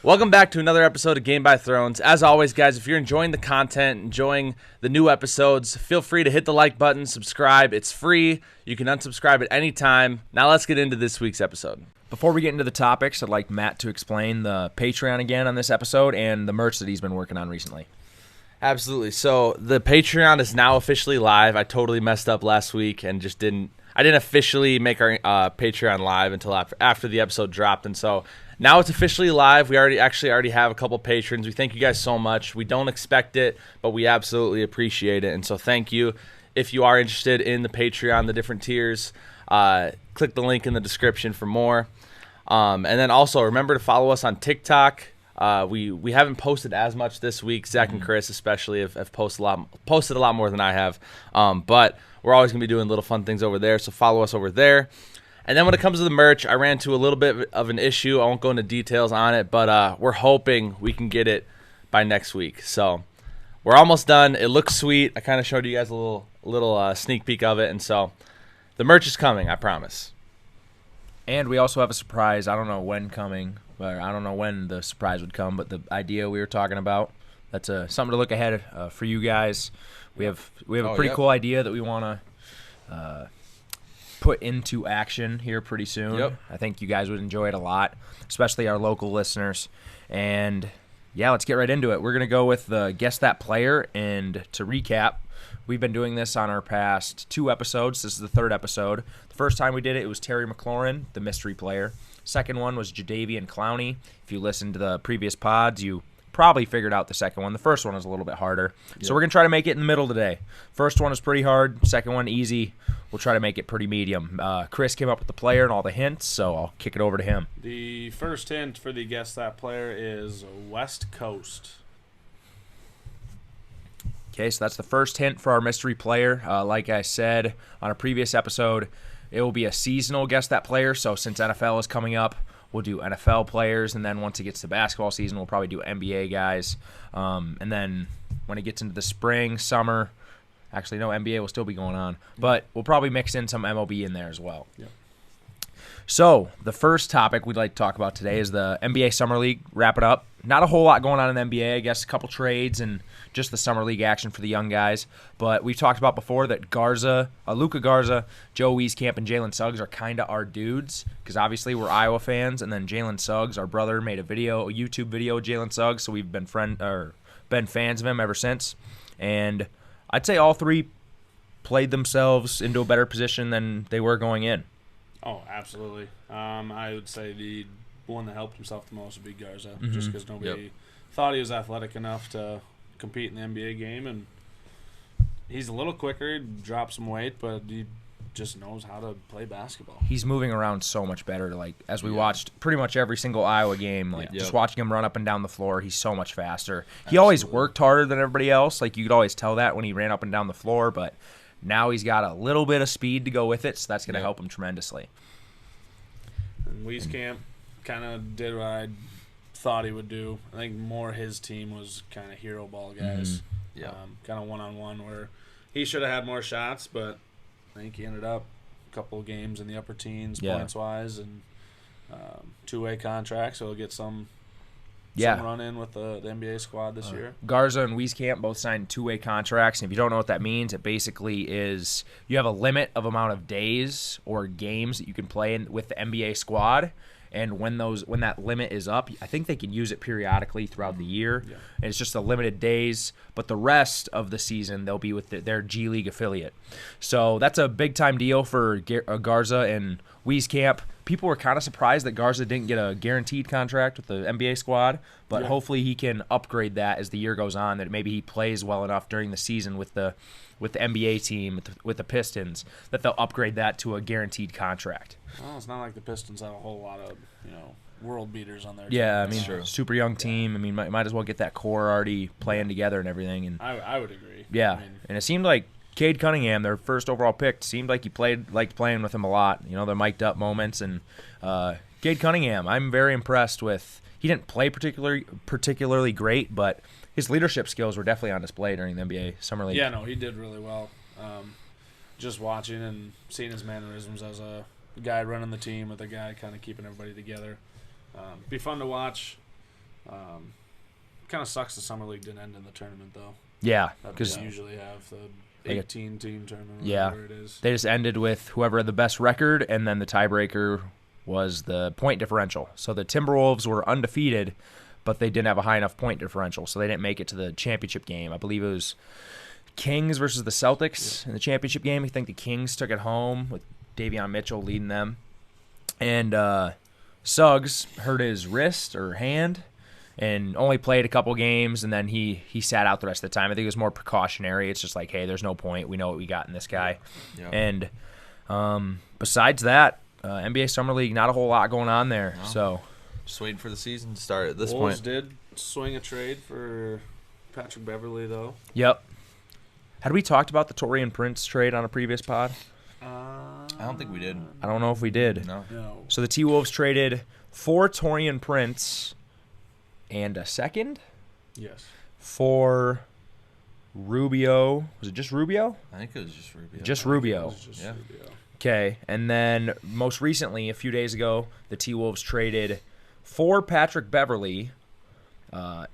Welcome back to another episode of Game by Thrones. As always, guys, if you're enjoying the content, enjoying the new episodes, feel free to hit the like button, subscribe. It's free. You can unsubscribe at any time. Now let's get into this week's episode. Before we get into the topics, I'd like Matt to explain the Patreon again on this episode and the merch that he's been working on recently. Absolutely. So the Patreon is now officially live. I totally messed up last week and just didn't officially make our Patreon live until after the episode dropped, and so now it's officially live. We already have a couple patrons. We thank you guys so much. We don't expect it, but we absolutely appreciate it, and so thank you. If you are interested in the Patreon, the different tiers, click the link in the description for more. And then also remember to follow us on TikTok. We haven't posted as much this week. Zach and Chris especially have posted a lot more than I have, but we're always going to be doing little fun things over there, so follow us over there. And then when it comes to the merch, I ran into a little bit of an issue. I won't go into details on it, but we're hoping we can get it by next week. So we're almost done. It looks sweet. I kind of showed you guys a little sneak peek of it, and so the merch is coming, I promise. And we also have a surprise. I don't know when coming, or I don't know when the surprise would come, but the idea we were talking about, that's something to look ahead for you guys. We have a pretty cool idea that we want to put into action here pretty soon. Yep. I think you guys would enjoy it a lot, especially our local listeners. And yeah, let's get right into it. We're going to go with the Guess That Player. And to recap, we've been doing this on our past 2 episodes. This is the 3rd episode. The first time we did it, it was Terry McLaurin, the mystery player. Second one was Jadavian Clowney. If you listened to the previous pods, you probably figured out the second one. The first one was a little bit harder. Yep. So we're going to try to make it in the middle today. First one was pretty hard. Second one, easy. We'll try to make it pretty medium. Chris came up with the player and all the hints, so I'll kick it over to him. The first hint for the Guess That Player is West Coast. Okay, so that's the first hint for our mystery player. Like I said on a previous episode, it will be a seasonal Guess That Player. So since NFL is coming up, we'll do NFL players, and then once it gets to basketball season, we'll probably do NBA guys. And then when it gets into the spring, summer, actually, no, NBA will still be going on, but we'll probably mix in some MLB in there as well. Yep. So the first topic we'd like to talk about today is the NBA Summer League. Wrap it up. Not a whole lot going on in the NBA, I guess, a couple trades and just the Summer League action for the young guys. But we've talked about before that Luka Garza, Joe Wieskamp, and Jalen Suggs are kind of our dudes because obviously we're Iowa fans. And then Jalen Suggs, our brother, made a YouTube video of Jalen Suggs, so we've been fans of him ever since. And I'd say all three played themselves into a better position than they were going in. Oh, absolutely. I would say the one that helped himself the most would be Garza, Mm-hmm. just because nobody thought he was athletic enough to compete in the NBA game, and he's a little quicker, he dropped some weight, but he just knows how to play basketball. He's moving around so much better. Like as we watched pretty much every single Iowa game, just watching him run up and down the floor, he's so much faster. He always worked harder than everybody else. Like you could always tell that when he ran up and down the floor, but now he's got a little bit of speed to go with it, so that's going to help him tremendously. And Wieskamp kind of did what I thought he would do. I think more his team was kind of hero ball guys. Kind of one-on-one where he should have had more shots, but I think he ended up a couple of games in the upper teens points-wise, and two-way contract, so he'll get some run in with the NBA squad this year. Garza and Wieskamp both signed 2-way contracts, and if you don't know what that means, it basically is you have a limit of amount of days or games that you can play in with the NBA squad. And when that limit is up, I think they can use it periodically throughout the year. Yeah. And it's just a limited days. But the rest of the season, they'll be with their G League affiliate. So that's a big-time deal for Garza and Wieskamp. People were kind of surprised that Garza didn't get a guaranteed contract with the NBA squad. But hopefully he can upgrade that as the year goes on, that maybe he plays well enough during the season with the NBA team, with the Pistons, that they'll upgrade that to a guaranteed contract. Well, it's not like the Pistons have a whole lot of, world beaters on their team. Yeah, I mean, super young team. I mean, might as well get that core already playing together and everything. And I would agree. Yeah, and it seemed like Cade Cunningham, their first overall pick, seemed like he liked playing with him a lot. The mic'd up moments. And Cade Cunningham, I'm very impressed with. He didn't play particularly great, but his leadership skills were definitely on display during the NBA Summer League. Yeah, no, he did really well. Just watching and seeing his mannerisms as a guy running the team with a guy kind of keeping everybody together. Be fun to watch Kind of sucks the summer league didn't end in the tournament though. Yeah, Because they usually have the 18-team tournament. Yeah, Whatever it is. they just ended with whoever had the best record, and then the tiebreaker was the point differential. So the Timberwolves were undefeated, but they didn't have a high enough point differential, so they didn't make it to the championship game. I believe it was Kings versus the Celtics in the championship game. I think the Kings took it home with Davion Mitchell leading them. And Suggs hurt his wrist or hand and only played a couple games, and then he sat out the rest of the time. I think it was more precautionary. It's just like, hey, there's no point. We know what we got in this guy. Yeah. And besides that, NBA Summer League, not a whole lot going on there. No. So just waiting for the season to start at this Wolves point. Did swing a trade for Patrick Beverley, though. Yep. Had we talked about the Taurean Prince trade on a previous pod? I don't think we did. I don't know if we did. No. So the T-Wolves traded for Taurean Prince and a second? Yes. For Rubio. Was it just Rubio? I think it was just Rubio. Just Rubio. Rubio. Okay, and then most recently, a few days ago, the T-Wolves traded for Patrick Beverley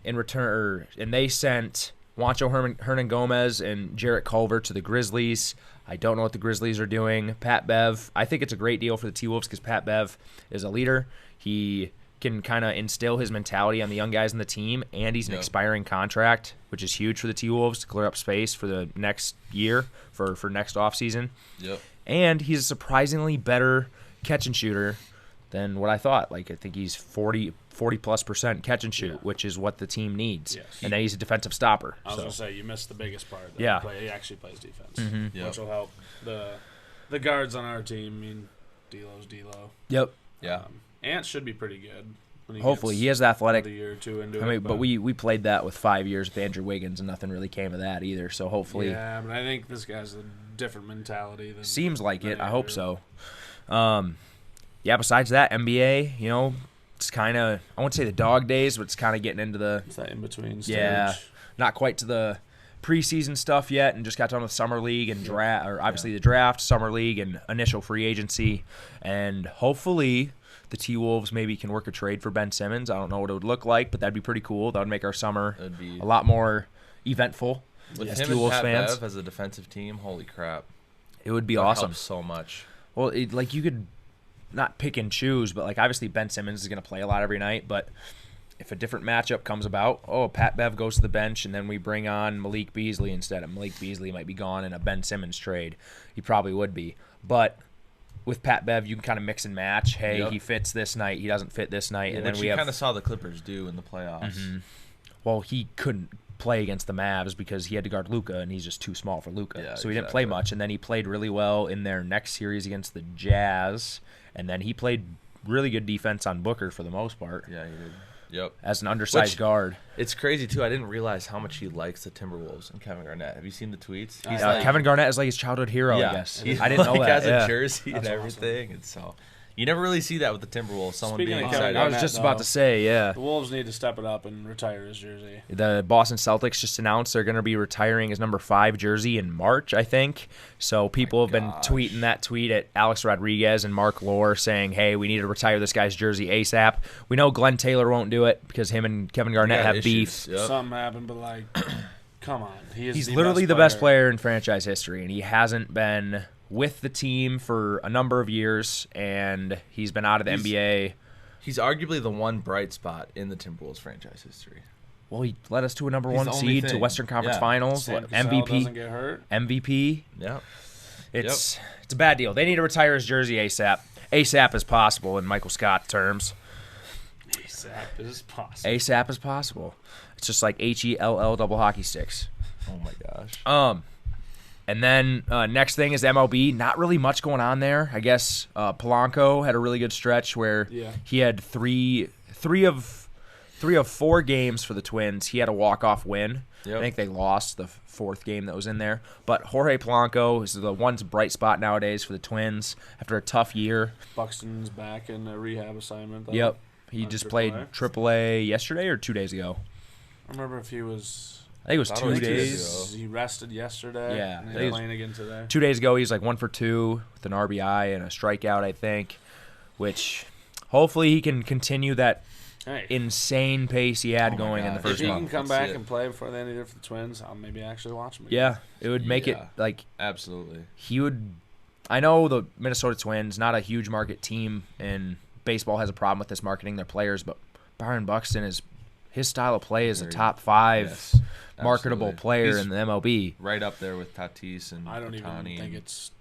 in return, and they sent Juancho Hernan Gomez and Jarrett Culver to the Grizzlies. I don't know what the Grizzlies are doing. Pat Bev, I think it's a great deal for the T-Wolves because Pat Bev is a leader. He can kind of instill his mentality on the young guys in the team, and he's an expiring contract, which is huge for the T-Wolves to clear up space for the next year, for next offseason. Yep. And he's a surprisingly better catch and shooter than what I thought. Like, I think he's 40+% catch and shoot, which is what the team needs. Yes. And then he's a defensive stopper. I was going to say, you missed the biggest part. Yeah. He actually plays defense, Mm-hmm. which will help the guards on our team. I mean, D'Lo's D'Lo. Yep. Yeah. Ant should be pretty good. When Hopefully. He has the athletic. A year or two into I mean, but we played that with 5 years with Andrew Wiggins, and nothing really came of that either. So hopefully. Yeah, but I think this guy's a different mentality. Seems like it. I hope so. Yeah, besides that, NBA, it's kind of, I won't say the dog days, but it's kind of getting into the. It's that in-between stage. Yeah, not quite to the preseason stuff yet, and just got done with Summer League and draft, or obviously the draft, Summer League, and initial free agency. And hopefully the T-Wolves maybe can work a trade for Ben Simmons. I don't know what it would look like, but that'd be pretty cool. That would make our summer a lot more eventful. With as him T-Wolves and Pat fans. Bev as a defensive team, holy crap. It would be That awesome. helps so much. Well, you could not pick and choose, but like obviously Ben Simmons is going to play a lot every night, but if a different matchup comes about, Pat Bev goes to the bench, and then we bring on Malik Beasley instead. Malik Beasley might be gone in a Ben Simmons trade. He probably would be. But with Pat Bev, you can kind of mix and match. Hey, he fits this night. He doesn't fit this night. And then we kind of saw the Clippers do in the playoffs. Mm-hmm. Well, he couldn't play against the Mavs because he had to guard Luka, and he's just too small for Luka. Yeah, so he didn't play much, and then he played really well in their next series against the Jazz, and then he played really good defense on Booker for the most part. Yeah, he did. Yep. As an undersized guard. It's crazy, too. I didn't realize how much he likes the Timberwolves and Kevin Garnett. Have you seen the tweets? He's Kevin Garnett is like his childhood hero, I guess. I didn't know that. He has a jersey and everything. Awesome. And so you never really see that with the Timberwolves. Someone Speaking being of excited. I was just about to say, the Wolves need to step it up and retire his jersey. The Boston Celtics just announced they're going to be retiring his number 5 jersey in March, I think. So people have been tweeting that tweet at Alex Rodriguez and Mark Lohr saying, hey, we need to retire this guy's jersey ASAP. We know Glenn Taylor won't do it because him and Kevin Garnett have beef. Yep. Something happened, but come on. He's literally the best player in franchise history, and he hasn't been with the team for a number of years, and he's been out of the NBA. He's arguably the one bright spot in the Timberwolves franchise history. Well, he led us to a number 1 seed to Western Conference Finals. MVP. Doesn't get hurt. MVP. Yeah. It's a bad deal. They need to retire his jersey ASAP. ASAP as possible in Michael Scott terms. ASAP is possible. ASAP is possible. It's just like HELL double hockey sticks. Oh my gosh. And then next thing is MLB. Not really much going on there. I guess Polanco had a really good stretch where he had three of 4 games for the Twins. He had a walk-off win. Yep. I think they lost the 4th game that was in there. But Jorge Polanco is the one bright spot nowadays for the Twins after a tough year. Buxton's back in a rehab assignment. Yep. He just played AAA yesterday or 2 days ago. I remember if he was... I think it was 2 days. He rested yesterday. Yeah. And he's playing again today. 2 days ago, he's like 1 for 2 with an RBI and a strikeout, I think, which hopefully he can continue that insane pace he had going in the first if he month. can come back and play before the end of the year for the Twins, I'll maybe actually watch him again. Yeah, it would make it like absolutely. He would. I know the Minnesota Twins, not a huge market team, and baseball has a problem with this marketing their players, but Byron Buxton his style of play is a top 5 marketable player in the MLB. Right up there with Tatis and I don't Ohtani even think it's.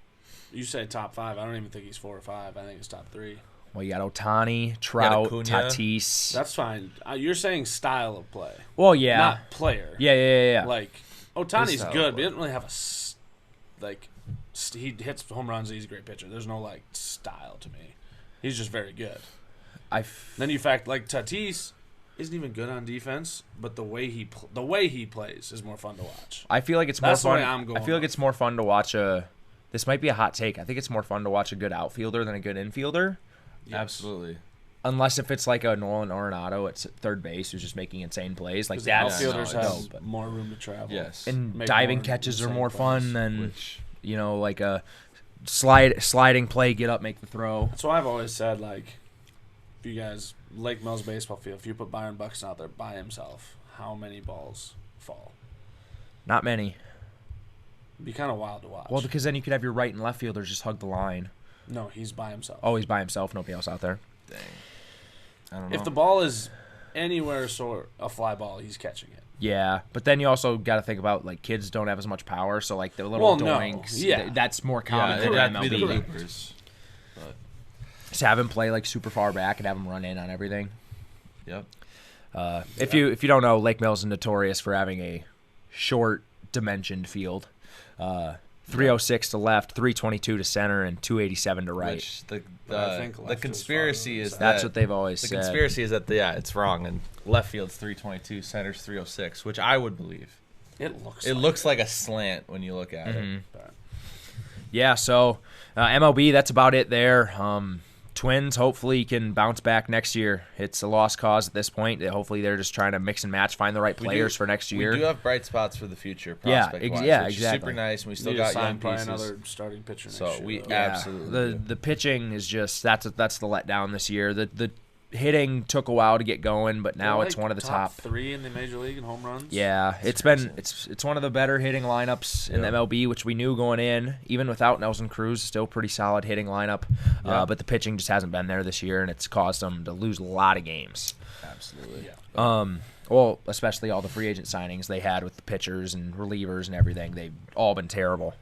You say top 5. I don't even think he's 4 or 5. I think it's top 3. Well, you got Ohtani, Trout, Tatis. That's fine. You're saying style of play. Well, yeah. Not player. Yeah. Like, Ohtani's good, but he doesn't really have he hits home runs. He's a great pitcher. There's no, style to me. He's just very good. Then you Tatis isn't even good on defense, but the way he plays is more fun to watch. I feel like it's That's more fun. the way I'm going. I feel like it's more fun to watch this might be a hot take. I think it's more fun to watch a good outfielder than a good infielder. Yes. Absolutely. Unless if it's like a Nolan Arenado at third base who's just making insane plays. Like the outfielders have more room to travel. Yes. And diving catches are more fun than like a sliding play, get up, make the throw. That's why I've always said, if you guys, Lake Mills baseball field, if you put Byron Buxton out there by himself, how many balls fall? Not many. It'd be kind of wild to watch. Well, because then you could have your right and left fielders just hug the line. No, he's by himself. Oh, he's by himself. Nobody else out there. Dang. I don't know. If the ball is anywhere a fly ball, he's catching it. Yeah, but then you also got to think about kids don't have as much power, so the little doinks, that's more common than MLB. The loopers. Just have him play super far back and have him run in on everything. Yep. If you don't know, Lake Mills is notorious for having a short dimensioned field. 306 to left, 322 to center, and 287 to right. Which the conspiracy is that's what they've always said. The conspiracy is that it's wrong, and left field's 322, center's 306, which I would believe. It looks like a slant when you look at it. Yeah, so MLB, that's about it there. Twins hopefully can bounce back next year. It's a lost cause at this point. Hopefully they're just trying to mix and match, find the right players for next year. We do have bright spots for the future, prospect-wise, which exactly. is super nice, and we still got young pieces. Another starting pitcher next year. We absolutely the pitching is just that's the letdown this year. The hitting took a while to get going, but now it's one of the top 3 in the major league in home runs. Yeah, it's one of the better hitting lineups in the MLB, which we knew going in. Even without Nelson Cruz, still pretty solid hitting lineup. But the pitching just hasn't been there this year, and it's caused them to lose a lot of games. Absolutely. Well, especially all the free agent signings they had with the pitchers and relievers and everything. They've all been terrible.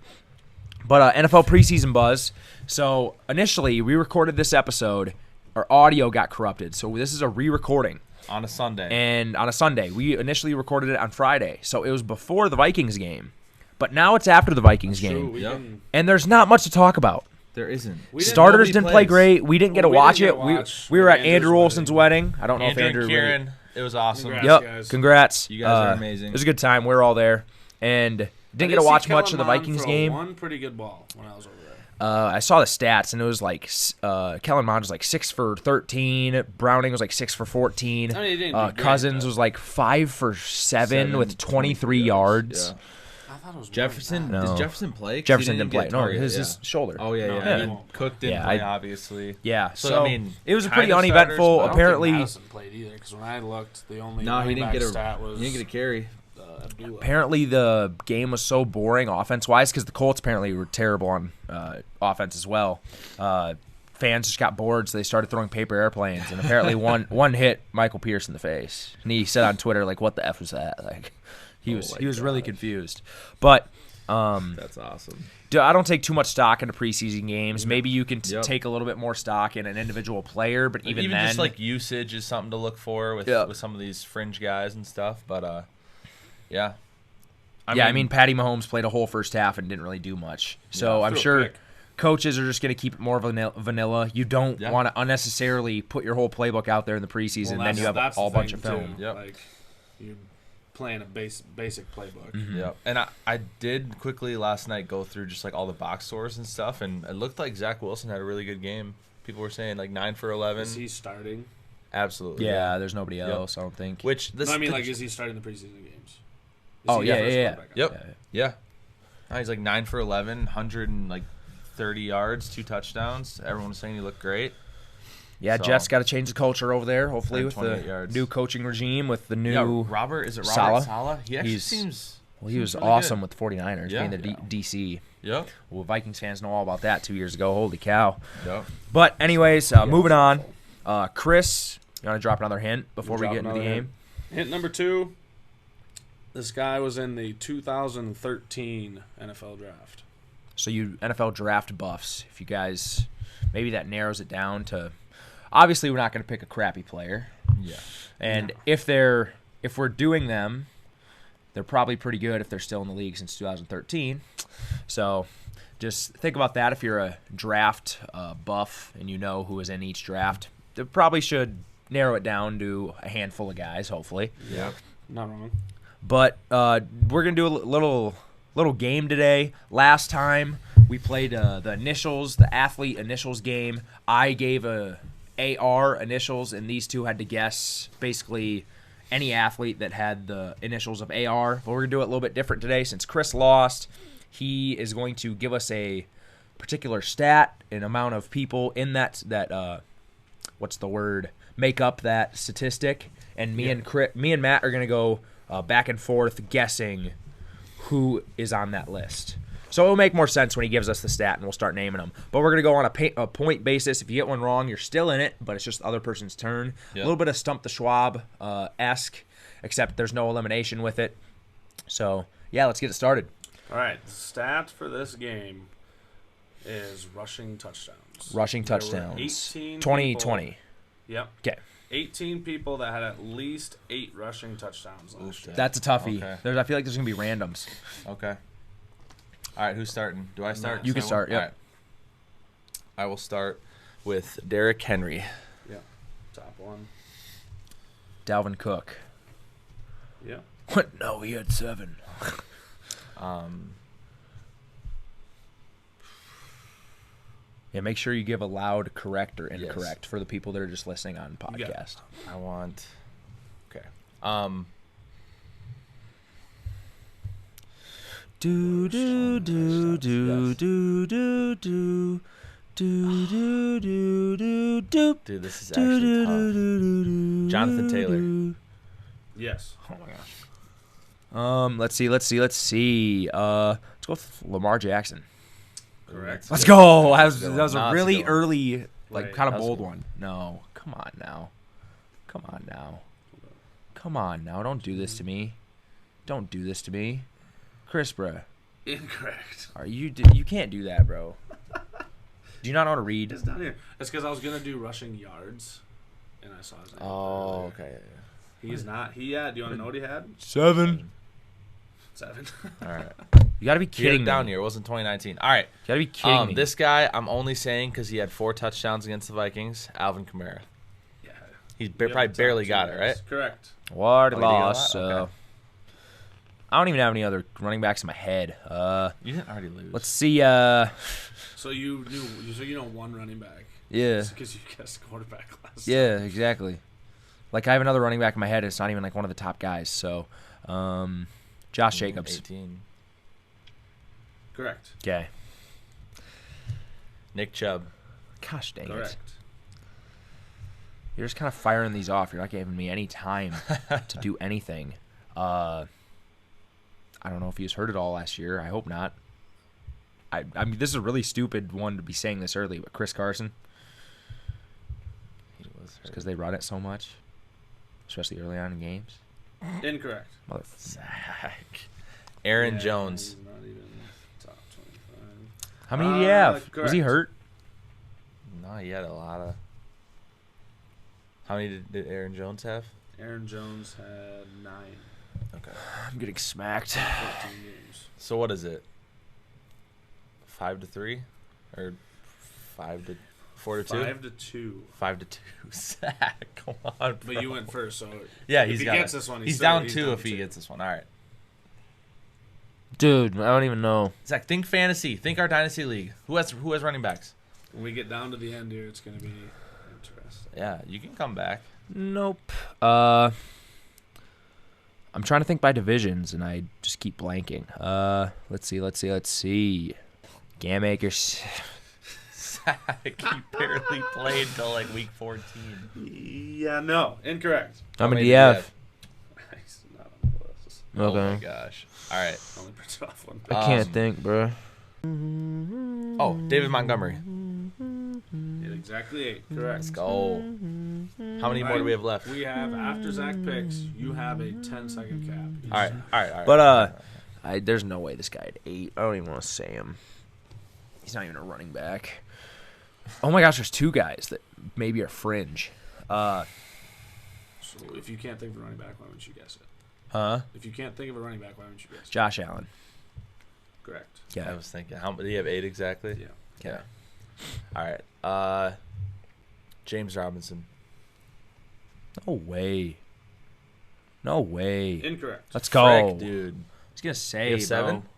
But NFL preseason buzz. So initially, we recorded this episode. Our audio got corrupted, so this is a re-recording. On a Sunday. And on a Sunday. We initially recorded it on Friday, so it was before the Vikings game. But now it's after the Vikings game. And there's not much to talk about. There isn't. Starters didn't play great. We didn't get to watch it. We were at Andrew Olson's wedding. I don't know if Andrew... and Kieran, it was awesome. Congrats, Congrats. You guys are amazing. It was a good time. We were all there. And didn't get to watch much of the Vikings game. One pretty good ball when I was over there. I saw the stats, and it was Kellen Mond was 6 for 13. Browning was 6 for 14. I mean, Cousins was 5 for 7 with 23 yards. I thought it was Jefferson. No. Did Jefferson play? Jefferson didn't play. No, his shoulder. Oh, yeah. Cook didn't play, obviously. Yeah, so I mean, it was a pretty uneventful. I don't apparently, think Madison played either, because when I looked, the only he didn't get stat was he didn't get a carry. Apparently, the game was so boring offense-wise because the Colts apparently were terrible on offense as well. Fans just got bored, so they started throwing paper airplanes, and apparently one hit Michael Pierce in the face. And he said on Twitter, "What the f was that?" He was really confused. But that's awesome. I don't take too much stock into preseason games. Maybe you can take a little bit more stock in an individual player, but even then, just usage is something to look for with some of these fringe guys and stuff. But yeah. I mean, Patty Mahomes played a whole first half and didn't really do much. So I'm sure coaches are just going to keep it more vanilla. You don't want to unnecessarily put your whole playbook out there in the preseason, and then you have a whole bunch of film. You're playing a basic playbook. Mm-hmm. Yeah, and I did quickly last night go through just all the box scores and stuff, and it looked like Zach Wilson had a really good game. People were saying 9 for 11. Is he starting? Absolutely. Yeah, there's nobody else, I don't think. Is he starting the preseason games? Yeah. Yep. Yeah. He's 9 for 11, 130 yards, 2 touchdowns. Everyone was saying he looked great. Yeah, So, Jeff's got to change the culture over there, hopefully, with 28 the yards. new coaching regime, with the new Is it Robert Saleh? Saleh? He actually seems... Well, he was really awesome good. with the 49ers, Yeah. being the DC. Yep. Well, Vikings fans know all about that 2 years ago. Holy cow. Yep. But anyways, moving on. Chris, you want to drop another hint before we get into the game? Hint number 2. This guy was in the 2013 NFL draft. So you NFL draft buffs, if you guys, maybe that narrows it down to, obviously we're not going to pick a crappy player. Yeah. And if we're doing them, they're probably pretty good if they're still in the league since 2013. So just think about that if you're a draft buff and you know who is in each draft. They probably should narrow it down to a handful of guys, hopefully. Yeah. Not wrong. But we're going to do a little game today. Last time we played the initials, the athlete initials game. I gave a AR initials, and these two had to guess basically any athlete that had the initials of AR. But we're going to do it a little bit different today since Chris lost. He is going to give us a particular stat, an amount of people in that what's the word, make up that statistic. And me and Matt are going to go back and forth guessing who is on that list. So it'll make more sense when he gives us the stat and we'll start naming them. But we're going to go on a point basis. If you get one wrong, you're still in it, but it's just the other person's turn. Yep. A little bit of Stump the Schwab-esque, except there's no elimination with it. So, yeah, let's get it started. All right. The stat for this game is rushing touchdowns. Rushing There were touchdowns. 18 2020. people- Yep. Okay. 18 people that had at least 8 rushing touchdowns last year. That's a toughie. Okay. I feel like there's going to be randoms. Okay. All right, who's starting? Do I start? You can start, yep. All right. I will start with Derrick Henry. Yeah. Top one. Dalvin Cook. Yeah. What? No, he had 7. Yeah, make sure you give a loud correct or incorrect for the people that are just listening on podcast. I want... Okay. Do do do do do do do do do do do do. Dude, this is actually tough. Jonathan Taylor. Yes. Oh my gosh. Let's see. Let's go with Lamar Jackson. Correct. Let's go. That was No, a it's really a good one. early, like Right. kind of That was bold good. one. No, come on now. Don't do this to me. Chris, bro. Incorrect. You can't do that, bro. Do you not know how to read? It's down here. It's because I was going to do rushing yards, and I saw his name. Oh, okay. He's not. He had. Do you want to know what he had? 7. 7. All right. You gotta be He had kidding it down me. here. It wasn't 2019. All right. You gotta be kidding me. This guy, I'm only saying because he had 4 touchdowns against the Vikings. Alvin Kamara. Yeah. He probably barely got it, right? Correct. What Oh, he did get a loss. lot? Okay. I don't even have any other running backs in my head. You didn't already lose. Let's see. So you know one running back. Yeah. Because you guessed quarterback last. Yeah, exactly. Like I have another running back in my head. It's not even like one of the top guys. So, Josh Jacobs. 18. Correct. Okay. Nick Chubb. Gosh dang Correct. it. You're just kind of firing these off. You're not giving me any time to do anything. I don't know if he's heard it all last year. I hope not. I mean, this is a really stupid one to be saying this early, but Chris Carson, He was hurt. because they run it so much, especially early on in games. Incorrect. Zach. Aaron Yeah, Jones. he's not even top 25. How many do you have? Was he correct. hurt? No, he had a lot of. How many did Aaron Jones have? Aaron Jones had 9. Okay. I'm getting smacked. 14 games. So what is it? 5-3, or 4-2? 5-2. 5-2. Zach, come on, bro. But you went first, so Yeah, if he's he got gets it. this one, He's still- down 2 if he 2. gets this one. All right. Dude, I don't even know. Zach, think fantasy. Think our dynasty league. Who has running backs? When we get down to the end here, it's going to be interesting. Yeah, you can come back. Nope. I'm trying to think by divisions, and I just keep blanking. Let's see. Gam Akers. Zach. He barely played till like week 14. Yeah, no, incorrect. How many do you have? He's not on the list. Oh Okay. my gosh. All right. Only printed off one. I can't think, bro. Oh, David Montgomery. Hit exactly 8. Correct. Let's go. How many more do we have left? We have, after Zach picks, you have a 10-second cap. All right. But there's no way this guy had 8. I don't even want to say him. He's not even a running back. Oh my gosh, there's 2 guys that maybe are fringe. So if you can't think of a running back, why wouldn't you guess it? Huh? If you can't think of a running back, why wouldn't you guess it? Josh Allen. Correct. Yeah. I was thinking, how many do you have? 8 exactly? Yeah. Yeah. All right. James Robinson. No way. No way. Incorrect. Let's go. Frick, dude. I was going to say, You have 7? bro.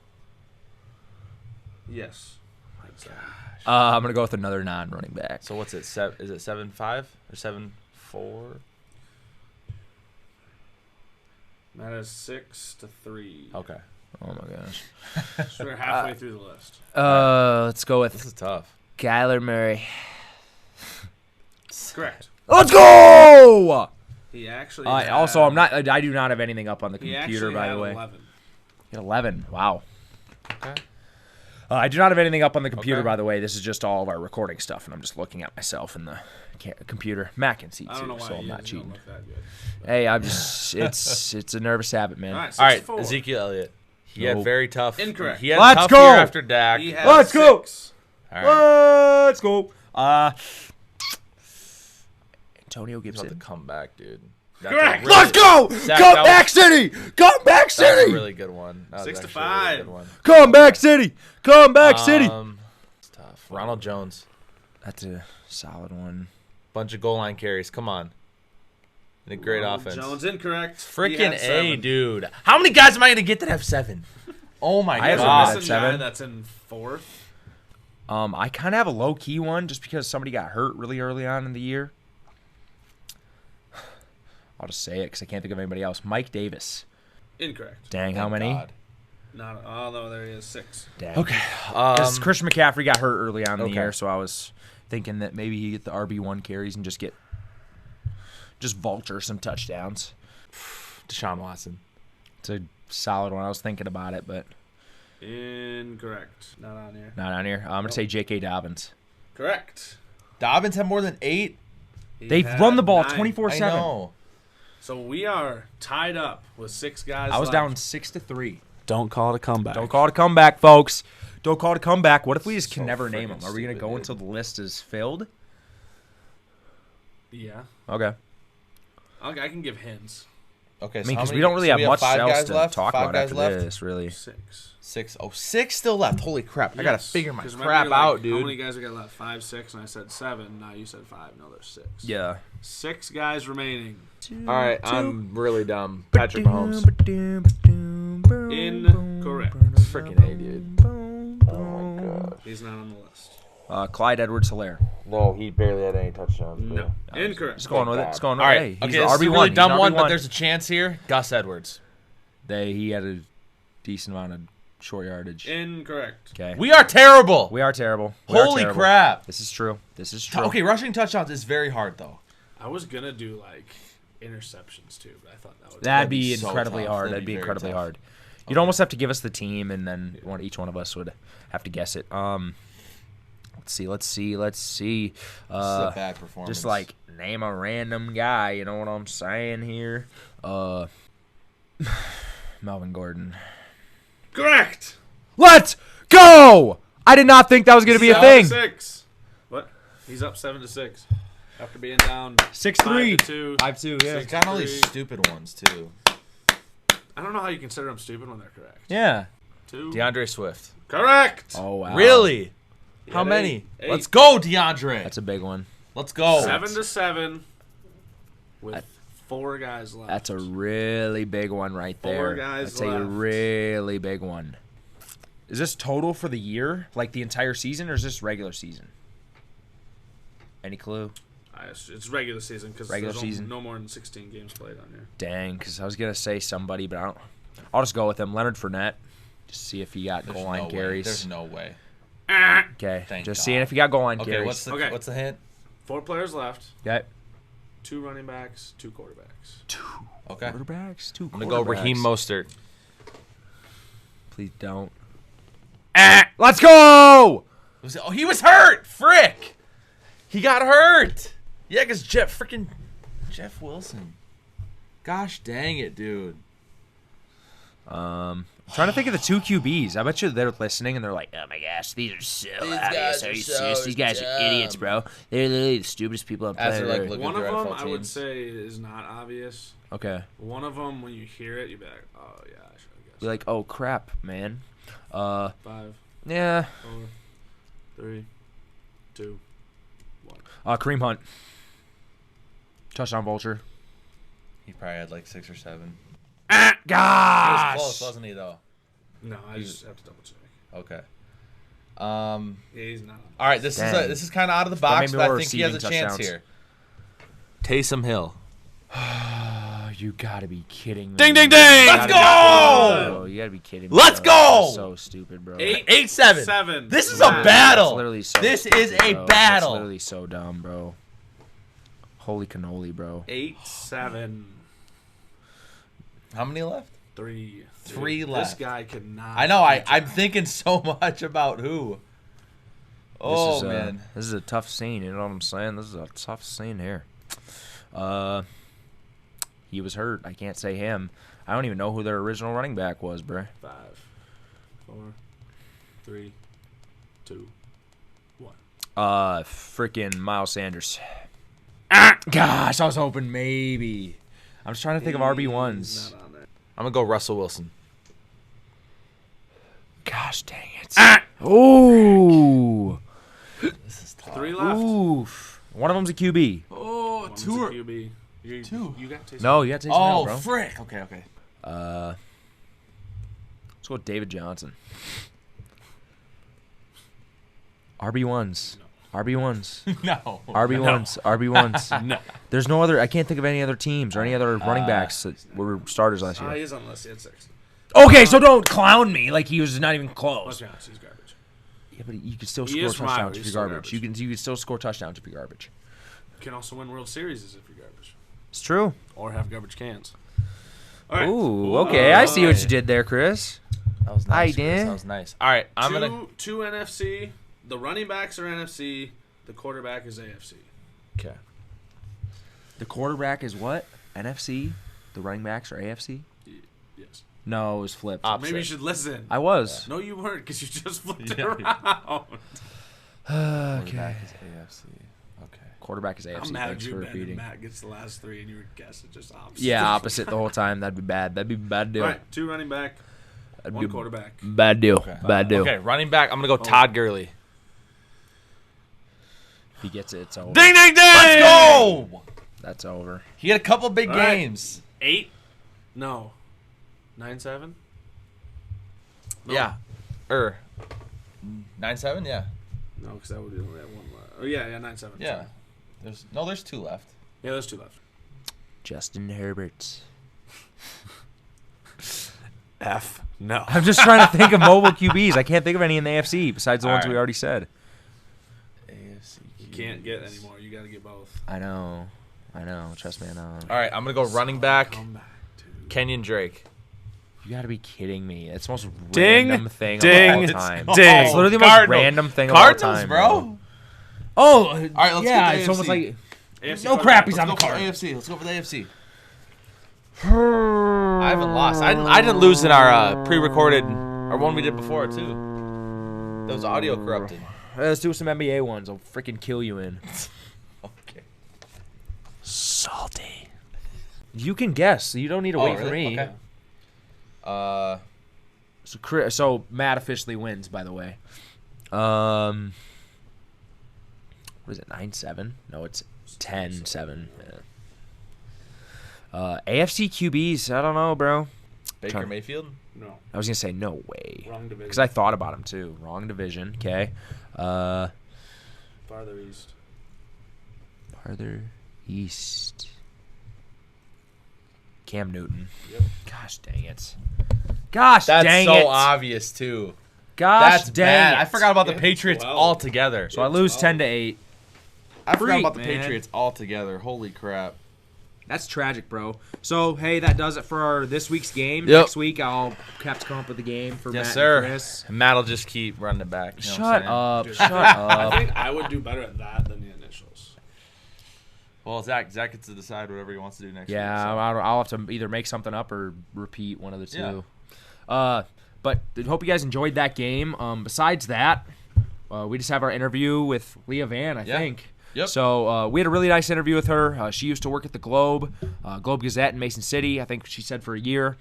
Yes. I'm going to go with another non-running back. So what's it? Is it 7-5 or 7-4? That is 6-3. Okay. Oh my gosh. So we're halfway through the list. Let's go This with is tough. Kyler Murray. Correct. Let's go! He actually. Also, I do not have anything up on the He computer, actually by had the way. 11. He had 11. Wow. Okay. I do not have anything up on the computer, Okay. by the way. This is just all of our recording stuff, and I'm just looking at myself in the computer. Matt can see I don't know too, why so I'm you not don't cheating. look that good. Hey, I'm just it's a nervous habit, man. All right, All right, 6-4. Ezekiel Elliott. He had Nope. very tough. Incorrect. He had Let's a tough go. year after Dak. He had Let's go. 6. All right. Let's go. Antonio He's about Gibson. to come back, dude. Correct. Let's go. Zach, Comeback City. Comeback That was a City. really good one. That was 6 to actually a really 5. good one. Comeback City. Comeback City. It's tough. Ronald Jones. That's a solid one. Bunch of goal line carries. Come on. And a great Ronald offense. Jones incorrect. He Freaking had A, 7. dude. How many guys am I going to get that have 7? Oh, my I have God. some Missing at 7. guy that's in 4th. I kind of have a low key one just because somebody got hurt really early on in the year. I'll just say it because I can't think of anybody else. Mike Davis. Incorrect. Dang, how many? God. Not. Oh no, there he is. 6. Dang. Okay. Because Christian McCaffrey got hurt early on in the Okay. year, so I was thinking that maybe he get the RB1 carries and just vulture some touchdowns. Deshaun Watson. It's a solid one. I was thinking about it, but Incorrect. Not on here. not on here. I'm going to say J.K. Dobbins. Correct. Dobbins had more than 8? He They've had run the ball 9. 24/7. I know. So we are tied up with 6 guys. I was left. down 6-3. Don't call it a comeback. Don't call it a comeback, folks. Don't call it a comeback. What if we just can So never name freaking them? Are we going to stupid, go dude. until the list is filled? Yeah. Okay. I can give hints. Okay, I so mean, how because many- we don't really so have we have much 5 else guys to left? talk 5 about guys after left? this, really. 6. 6. Oh, 6 still left. Holy crap. I got to Yes. figure my 'Cause crap remember, like, out, dude. How many guys we got left? 5, 6, and I said 7. Now you said 5. No, there's 6. Yeah. 6 guys remaining. All right, I'm really dumb. Patrick Mahomes. Incorrect. Freaking A, dude. Oh, my God. He's not on the list. Clyde Edwards-Helaire. No, he barely had any touchdowns. No. Incorrect. Just going with it. Just going All with it. right. Hey, Okay, he's this is a RB1. really He's dumb one, but RB1. there's a chance here. Gus Edwards. He had a decent amount of short yardage. Incorrect. Okay. We are terrible. We are terrible. We are Holy terrible. crap. This is true. This is true. Okay, rushing touchdowns is very hard, though. I was gonna do like interceptions too, but I thought that would. That'd be be so incredibly tough. hard. That'd That'd be be very incredibly tough. hard. You'd almost have to give us the team, and then each one of us would have to guess it. Let's see. This is a bad performance. Just like name a random guy. You know what I'm saying here? Melvin Gordon. Correct. Let's go! I did not think that was going to be a 7 thing. to 6. What? He's up 7-6 after being down 6-3. 5-2. 5-2, yeah. He's got all these stupid ones, too. I don't know how you consider them stupid when they're correct. Yeah. 2. DeAndre Swift. Correct. Oh, wow. Really? He How had many? 8. Let's go, DeAndre. That's a big one. Let's go. 7-7 with 4 guys left. That's a really big one right there. 4 guys That's a left. really big one. Is this total for the year? Like the entire season, or is this regular season? Any clue? It's regular season because Regular there's season. no more than 16 games played on here. Dang, because I was going to say somebody, but I'll just go with him. Leonard Fournette. Just see if he got There's goal line no way. carries. There's no way. Okay. Thank Just God. seeing if you got goal line Okay, carries. what's the hint? 4 players left. Okay. 2 running backs, 2 quarterbacks. Okay. Quarterbacks, 2 quarterbacks. I'm gonna go Raheem Mostert. Please don't. Let's go! He was hurt. Frick. He got hurt. Yeah, because Jeff Wilson. Gosh dang it, dude. I'm trying to think of the 2 QBs. I bet you they're listening and they're like, "Oh my gosh, these are so obvious. Are you serious? These guys are idiots, bro. They're literally the stupidest people on As planet they're, like, Earth." looking One of through them, NFL I would teams. say, is not obvious. Okay. One of them, when you hear it, you'd be like, oh, yeah, I should have guessed. Be like, "Oh crap, man." 5, Yeah. 4, 3, 2, 1. Kareem Hunt. Touchdown vulture. He probably had like 6 or 7. Gosh. He was close, wasn't he, though? No, I just have to double check. Okay. Yeah, he's not. All right, this is kind of out of the box, maybe but more I think he has a receiving chance touchdowns. here. Taysom Hill. Oh, you gotta be kidding me. Ding, ding, ding! Let's go! You gotta be kidding me. Let's bro. go! That's so stupid, bro. 8-7. 7. This is Yeah. a battle. That's literally so This stupid, is a bro. battle. That's literally so dumb, bro. Holy cannoli, bro. 8-7. How many left? 3. 3 left. This guy cannot. I know. I'm thinking so much about who. Oh, man. This is a tough scene. You know what I'm saying? This is a tough scene here. He was hurt. I can't say him. I don't even know who their original running back was, bro. 5, 4, 3, 2, 1. Freaking Miles Sanders. Gosh, I was hoping maybe. I'm just trying to think of RB1s. Not on there. I'm going to go Russell Wilson. Gosh dang it. Ooh. This is tough. 3 left. Oof. One of them's a QB. Oh, One's a 2 or... QB. Two. You got Taysom. No, you got to take some Oh, out, bro. frick. Okay. Let's go with David Johnson. RB1s. RB1s. No. RB1s. RB1s. No. There's no other. I can't think of any other teams or any other running backs that were starters last He year. is on the list. He had 6. Okay, so don't clown me like he was not even Let's close. be honest. He's garbage. Yeah, but you can still He score is from touchdowns Iowa. if He's you're still garbage. garbage. You can still score touchdowns if you're garbage. You can also win World Series if you're garbage. It's true. Or have garbage cans. All right. Ooh, okay. I see what you did there, Chris. That was nice. I did. Chris. That was nice. All right. I'm going to... Two NFC. The running backs are NFC. The quarterback is AFC. Okay. The quarterback is what? NFC? The running backs are AFC? Yes. No, it was flipped. Opposite. Maybe you should listen. I was. No, you weren't, because you just flipped it Yeah. around. Okay. Quarterback is AFC. Okay. Quarterback is AFC. I'm mad at Thanks you, for Ben, and repeating. Matt gets the last 3, and you were guessing just opposite. Yeah, opposite the whole time. That'd be bad. That'd be a bad deal. All right, 2 running back, That'd 1 be a quarterback. bad deal. Okay. Bad deal. Okay, running back. I'm going to go Todd Gurley. If he gets it, it's over. Ding, ding, ding! Let's go! That's over. He had a couple big All right. games. 8? No. 9-7? No. Yeah. 9-7? Yeah. No, because that would be only have 1 left. Oh, yeah, 9-7. Yeah. There's 2 left. Yeah, there's 2 left. Justin Herbert. F. No. I'm just trying to think of mobile QBs. I can't think of any in the AFC besides the All ones right. we already said. AFC. You can't get any more. You got to get both. I know. Trust me, I know. All right, I'm going to go running back. Come back, dude. Kenyon Drake. You gotta be kidding me. It's the most Ding, random thing ding, of all time. ding. It's literally the most Cardinals. random thing Cardinals, of all time, bro. Oh, All right, let's yeah, get the it's almost AFC. like AFC no quarterback. crap. He's Let's on go the for card. AFC. Let's go for the AFC. I haven't lost. I didn't lose in our pre-recorded, or one we did before, too. That was audio corrupted. Let's do some NBA ones. I'll freaking kill you in. Okay. Salty. You can guess. You don't need to wait for me. Okay. So Matt officially wins, by the way. What is it, 9-7? No, it's 10-7. Yeah. AFC QBs, I don't know, bro. Baker Mayfield? No. I was going to say no way. Wrong division. Because I thought about him, too. Wrong division. Okay. Farther east. Farther east. Cam Newton. Yep. Gosh dang it. Gosh That's dang so it. obvious, too. Gosh That's dang bad. it. I forgot about the Get Patriots 12. altogether. So I lose 10-8. I forgot about the man. Patriots altogether. Holy crap. That's tragic, bro. So, hey, that does it for this week's game. Yep. Next week, I'll have to come up with a game for Yes, Matt sir. and Chris. And Matt'll just keep running it back. You know what I'm Shut saying? up. Dude, Shut I up. think I would do better at that than the initials. Well, Zach gets to decide whatever he wants to do next week. Yeah, so. I'll have to either make something up or repeat one of the two. Yeah. But I hope you guys enjoyed that game. Besides that, we just have our interview with Leah Vann, I think. Yep. So we had a really nice interview with her. She used to work at the Globe Gazette in Mason City, I think she said for a year.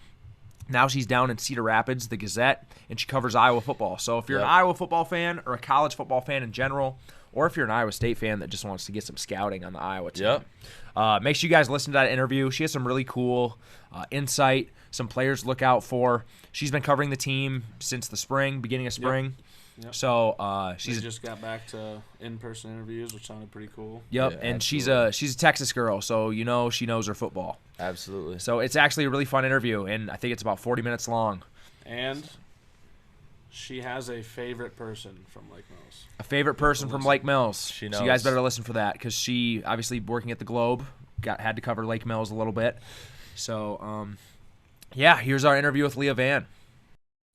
Now she's down in Cedar Rapids, the Gazette, and she covers Iowa football. So if you're an Iowa football fan or a college football fan in general, or if you're an Iowa State fan that just wants to get some scouting on the Iowa team, make sure you guys listen to that interview. She has some really cool insight, some players to look out for. She's been covering the team since the spring, beginning of spring. Yep. So She just got back to in-person interviews, which sounded pretty cool. Yep, Yeah, and absolutely. she's a Texas girl, so she knows her football. Absolutely. So it's actually a really fun interview, and I think it's about 40 minutes long. And she has a favorite person from Lake Mills. A favorite person from Lake Mills. She So you guys knows. better listen for that because she, obviously working at the Globe, had to cover Lake Mills a little bit. So, here's our interview with Leah Vann.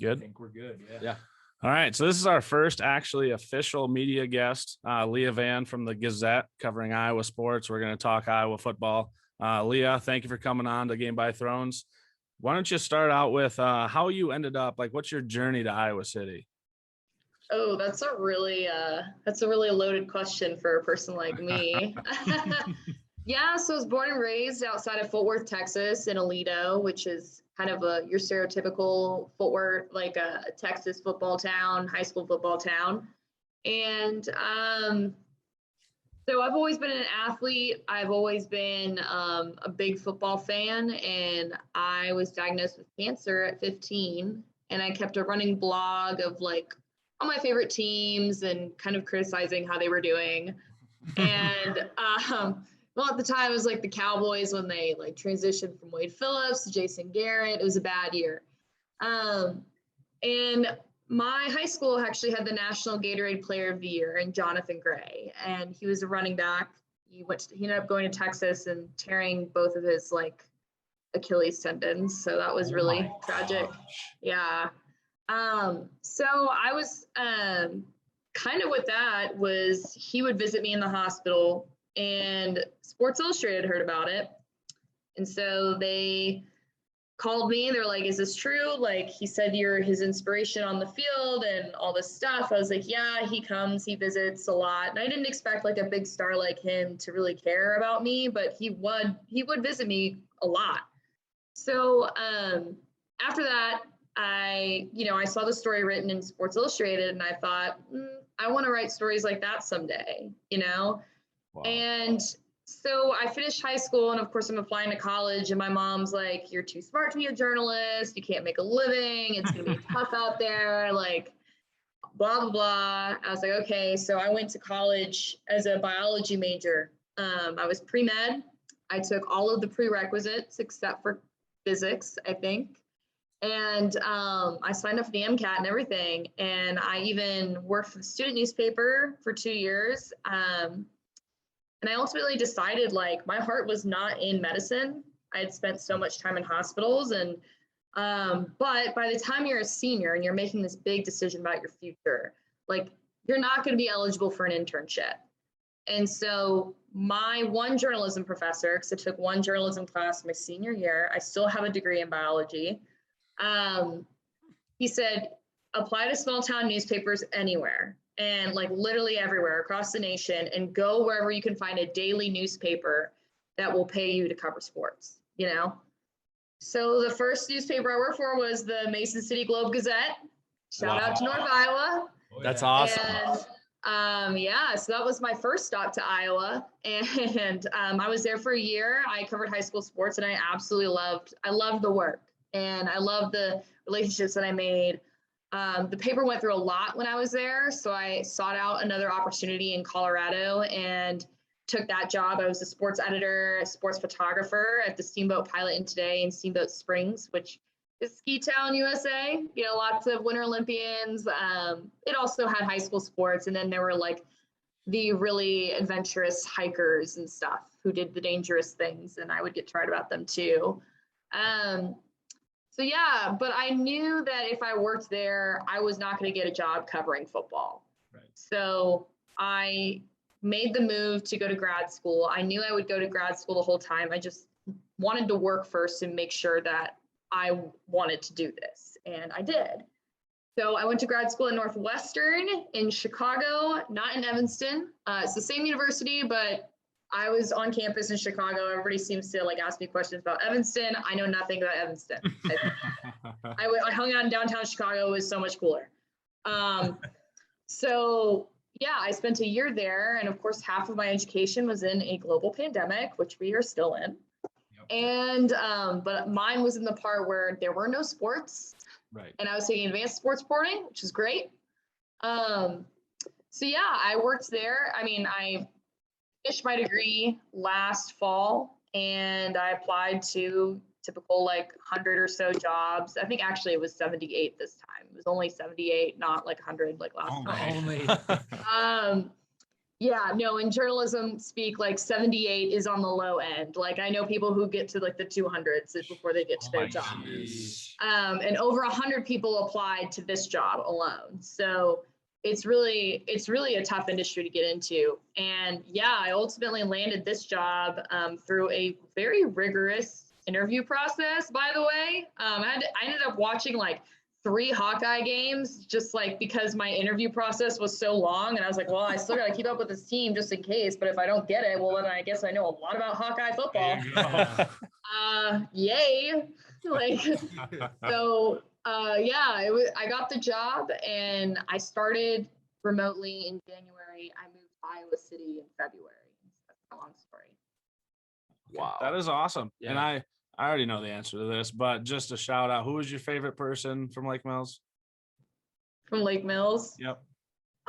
Good. I think we're good, Yeah. All right. So this is our first actually official media guest, Leah Vann from the Gazette, covering Iowa sports. We're going to talk Iowa football. Leah, thank you for coming on to Game by Thrones. Why don't you start out with how you ended up, what's your journey to Iowa City? Oh, that's a really loaded question for a person like me. Yeah, so I was born and raised outside of Fort Worth, Texas, in Aledo, which is kind of your stereotypical Fort Worth, like a Texas football town, high school football town. And so I've always been an athlete. I've always been a big football fan, and I was diagnosed with cancer at 15. And I kept a running blog of all my favorite teams and kind of criticizing how they were doing. And well, at the time, it was the Cowboys when they transitioned from Wade Phillips to Jason Garrett. It was a bad year. And my high school actually had the National Gatorade Player of the Year in Jonathan Gray, and he was a running back. He ended up going to Texas and tearing both of his Achilles tendons. So that was really tragic. Yeah. So I was kind of with that was he would visit me in the hospital, and Sports Illustrated heard about it. And so they called me. They were like, is this true? He said you're his inspiration on the field and all this stuff. I was like, yeah, he comes, he visits a lot. And I didn't expect a big star like him to really care about me, but he would visit me a lot. So after that, I saw the story written in Sports Illustrated, and I thought, I want to write stories like that someday, Wow. And so I finished high school, and of course I'm applying to college, and my mom's like, you're too smart to be a journalist. You can't make a living. It's going to be tough out there. Blah, blah, blah. I was like, okay. So I went to college as a biology major. I was pre-med. I took all of the prerequisites except for physics, I think. And I signed up for the MCAT and everything. And I even worked for the student newspaper for 2 years. And I ultimately decided my heart was not in medicine. I had spent so much time in hospitals, and but by the time you're a senior and you're making this big decision about your future, you're not going to be eligible for an internship. And so my one journalism professor, because I took one journalism class my senior year, I still have a degree in biology. He said, apply to small town newspapers anywhere. And literally everywhere across the nation, and go wherever you can find a daily newspaper that will pay you to cover sports, So the first newspaper I worked for was the Mason City Globe Gazette. Shout out to North Iowa. That's awesome. And so that was my first stop to Iowa. And I was there for a year. I covered high school sports, and I absolutely loved the work, and I loved the relationships that I made. The paper went through a lot when I was there, so I sought out another opportunity in Colorado and took that job. I was a sports editor, a sports photographer at the Steamboat Pilot and Today in Steamboat Springs, which is Ski Town, USA. Lots of Winter Olympians. It also had high school sports, and then there were like the really adventurous hikers and stuff who did the dangerous things, and I would get to write about them too. So yeah, but I knew that if I worked there, I was not going to get a job covering football. Right. So I made the move to go to grad school. I knew I would go to grad school the whole time. I just wanted to work first and make sure that I wanted to do this, and I did. So I went to grad school at Northwestern in Chicago, not in Evanston. It's the same university, but I was on campus in Chicago. Everybody seems to like ask me questions about Evanston. I know nothing about Evanston. I hung out in downtown Chicago. It was so much cooler. So yeah, I spent a year there. And of course, half of my education was in a global pandemic, which we are still in. And, but mine was in the part where there were no sports. Right. And I was taking advanced sports reporting, which is great. So yeah, I worked there. I mean, I finished my degree last fall, and I applied to typical like 100 or so jobs. I think actually it was 78 this time. It was only 78, not like 100 like last time. Yeah, no, in journalism speak, like 78 is on the low end. Like I know people who get to like the 200s before they get to their job. And over 100 people applied to this job alone. So it's really a tough industry to get into. And yeah, I ultimately landed this job through a very rigorous interview process, by the way. I ended up watching like 3 Hawkeye games just like because my interview process was so long, and I was like, well, I still gotta keep up with this team just in case, but if I don't get it, well, then I guess I know a lot about Hawkeye football. Yay. Like, so yeah, I got the job, and I started remotely in January. I moved to Iowa City in February. That's a long story. Wow. That is awesome. Yeah. And I already know the answer to this, but just a shout out. Who was your favorite person from Lake Mills? From Lake Mills? Yep.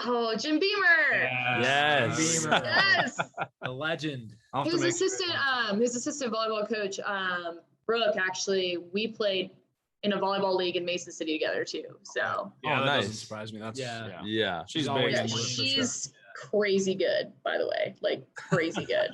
Oh, Jim Beamer. Yes. Beamer. Yes. A legend. His assistant volleyball coach, Brooke, actually, we played in a volleyball league in Mason City together too. So yeah, that nice. doesn't surprise me. That's yeah. She's always big. Yeah, she's crazy good, by the way. Like crazy good.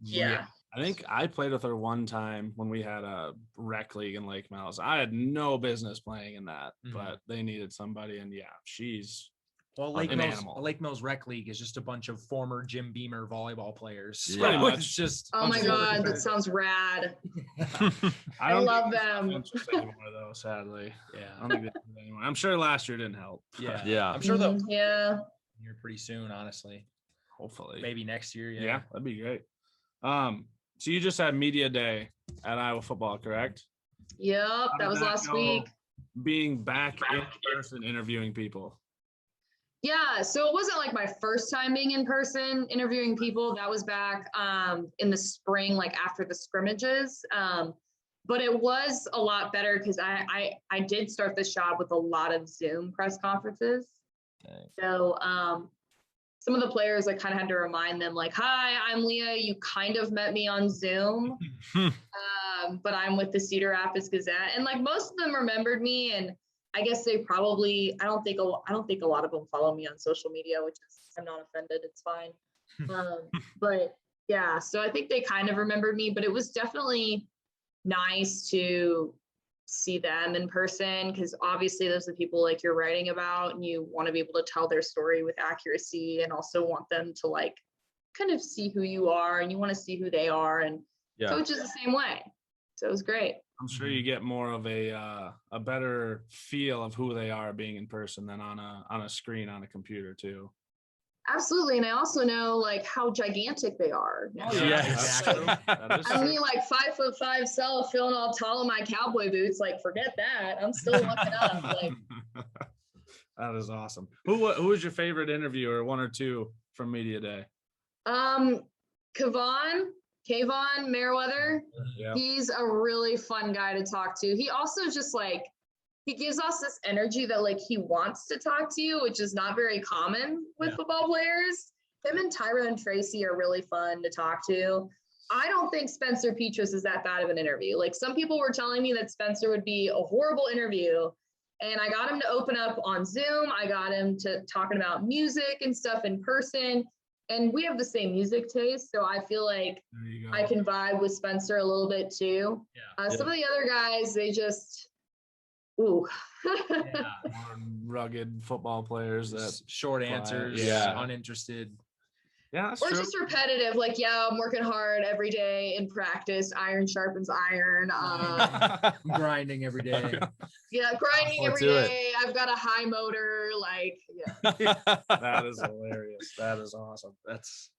Yeah. I think I played with her one time when we had a rec league in Lake Mills. I had no business playing in that, but they needed somebody, and she's Lake Mills Rec League is just a bunch of former Jim Beamer volleyball players. So pretty much. It's just oh my god, that sounds rad. I love them. Anymore though, sadly. Yeah, I don't think they do that anymore. I'm sure last year didn't help. Yeah. I'm sure they'll here pretty soon, honestly. Hopefully, maybe next year. Yeah, that'd be great. So you just had media day at Iowa football, correct? Yep, that was last week. Being back in person interviewing people. Yeah, so it wasn't like my first time being in person interviewing people. That was back in the spring, like after the scrimmages. But it was a lot better because I did start this job with a lot of Zoom press conferences. Dang. So some of the players, I kind of had to remind them like, hi, I'm Leah. You kind of met me on Zoom, but I'm with the Cedar Rapids Gazette. And like most of them remembered me, and I guess they probably, I don't think a lot of them follow me on social media, which is, I'm not offended. It's fine. But yeah, so I think they kind of remembered me, but it was definitely nice to see them in person, because obviously those are the people like you're writing about, and you want to be able to tell their story with accuracy, and also want them to like kind of see who you are, and you want to see who they are, and coach is the same way. So it was great. I'm sure you get more of a better feel of who they are being in person than on a screen on a computer too. Absolutely. And I also know like how gigantic they are. Oh, yeah, exactly. I mean, like 5'5" self feeling all tall in my cowboy boots. Like, forget that. I'm still looking up. Like, that is awesome. Who was your favorite interviewer, one or two from Media Day? Kayvon Merriweather. Yeah. He's a really fun guy to talk to. He also just like, he gives us this energy that like he wants to talk to you, which is not very common with football players. Him and Tyrone Tracy are really fun to talk to. I don't think Spencer Petras is that bad of an interview. Like some people were telling me that Spencer would be a horrible interview, and I got him to open up on Zoom. I got him to talking about music and stuff in person, and we have the same music taste. So I feel like I can vibe with Spencer a little bit too. Yeah. Some of the other guys, they just, ooh. Rugged football players that short answers, uninterested. Yeah, that's or true. just repetitive, like, yeah, I'm working hard every day in practice. Iron sharpens iron. Grinding every day. Yeah, grinding every day. I've got a high motor. Like, yeah. That is hilarious. That is awesome. That's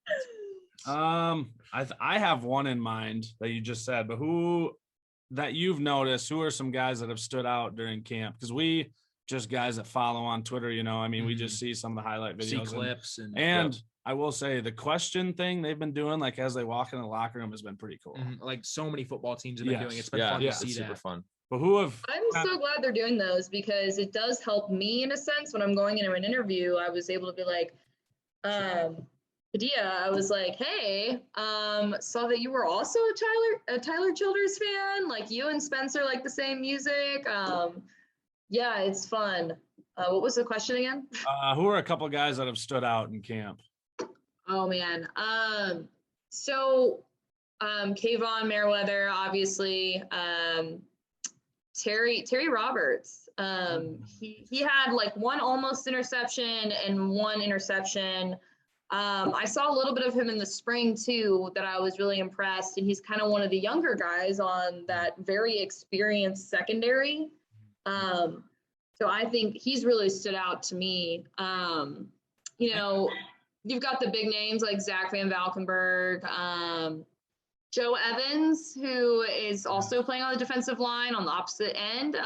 I have one in mind that you just said, but who that you've noticed, who are some guys that have stood out during camp? Because we just guys that follow on Twitter, you know, I mean, we just see some of the highlight videos, see clips, and I will say the question thing they've been doing, like as they walk in the locker room, has been pretty cool. Like so many football teams have been doing. It's been fun to see. It's super fun. But I'm so glad they're doing those, because it does help me in a sense when I'm going into an interview. I was able to be like, Padilla, I was like, hey, saw that you were also a Tyler Childers fan. Like you and Spencer like the same music. Yeah, it's fun. What was the question again? Who are a couple guys that have stood out in camp? Oh man. So Kayvon Merriweather, obviously. Terry Roberts. He had like one almost interception and one interception. I saw a little bit of him in the spring too, that I was really impressed. And he's kind of one of the younger guys on that very experienced secondary. So I think he's really stood out to me. You know, you've got the big names like Zach Van Valkenburg, Joe Evans, who is also playing on the defensive line on the opposite end.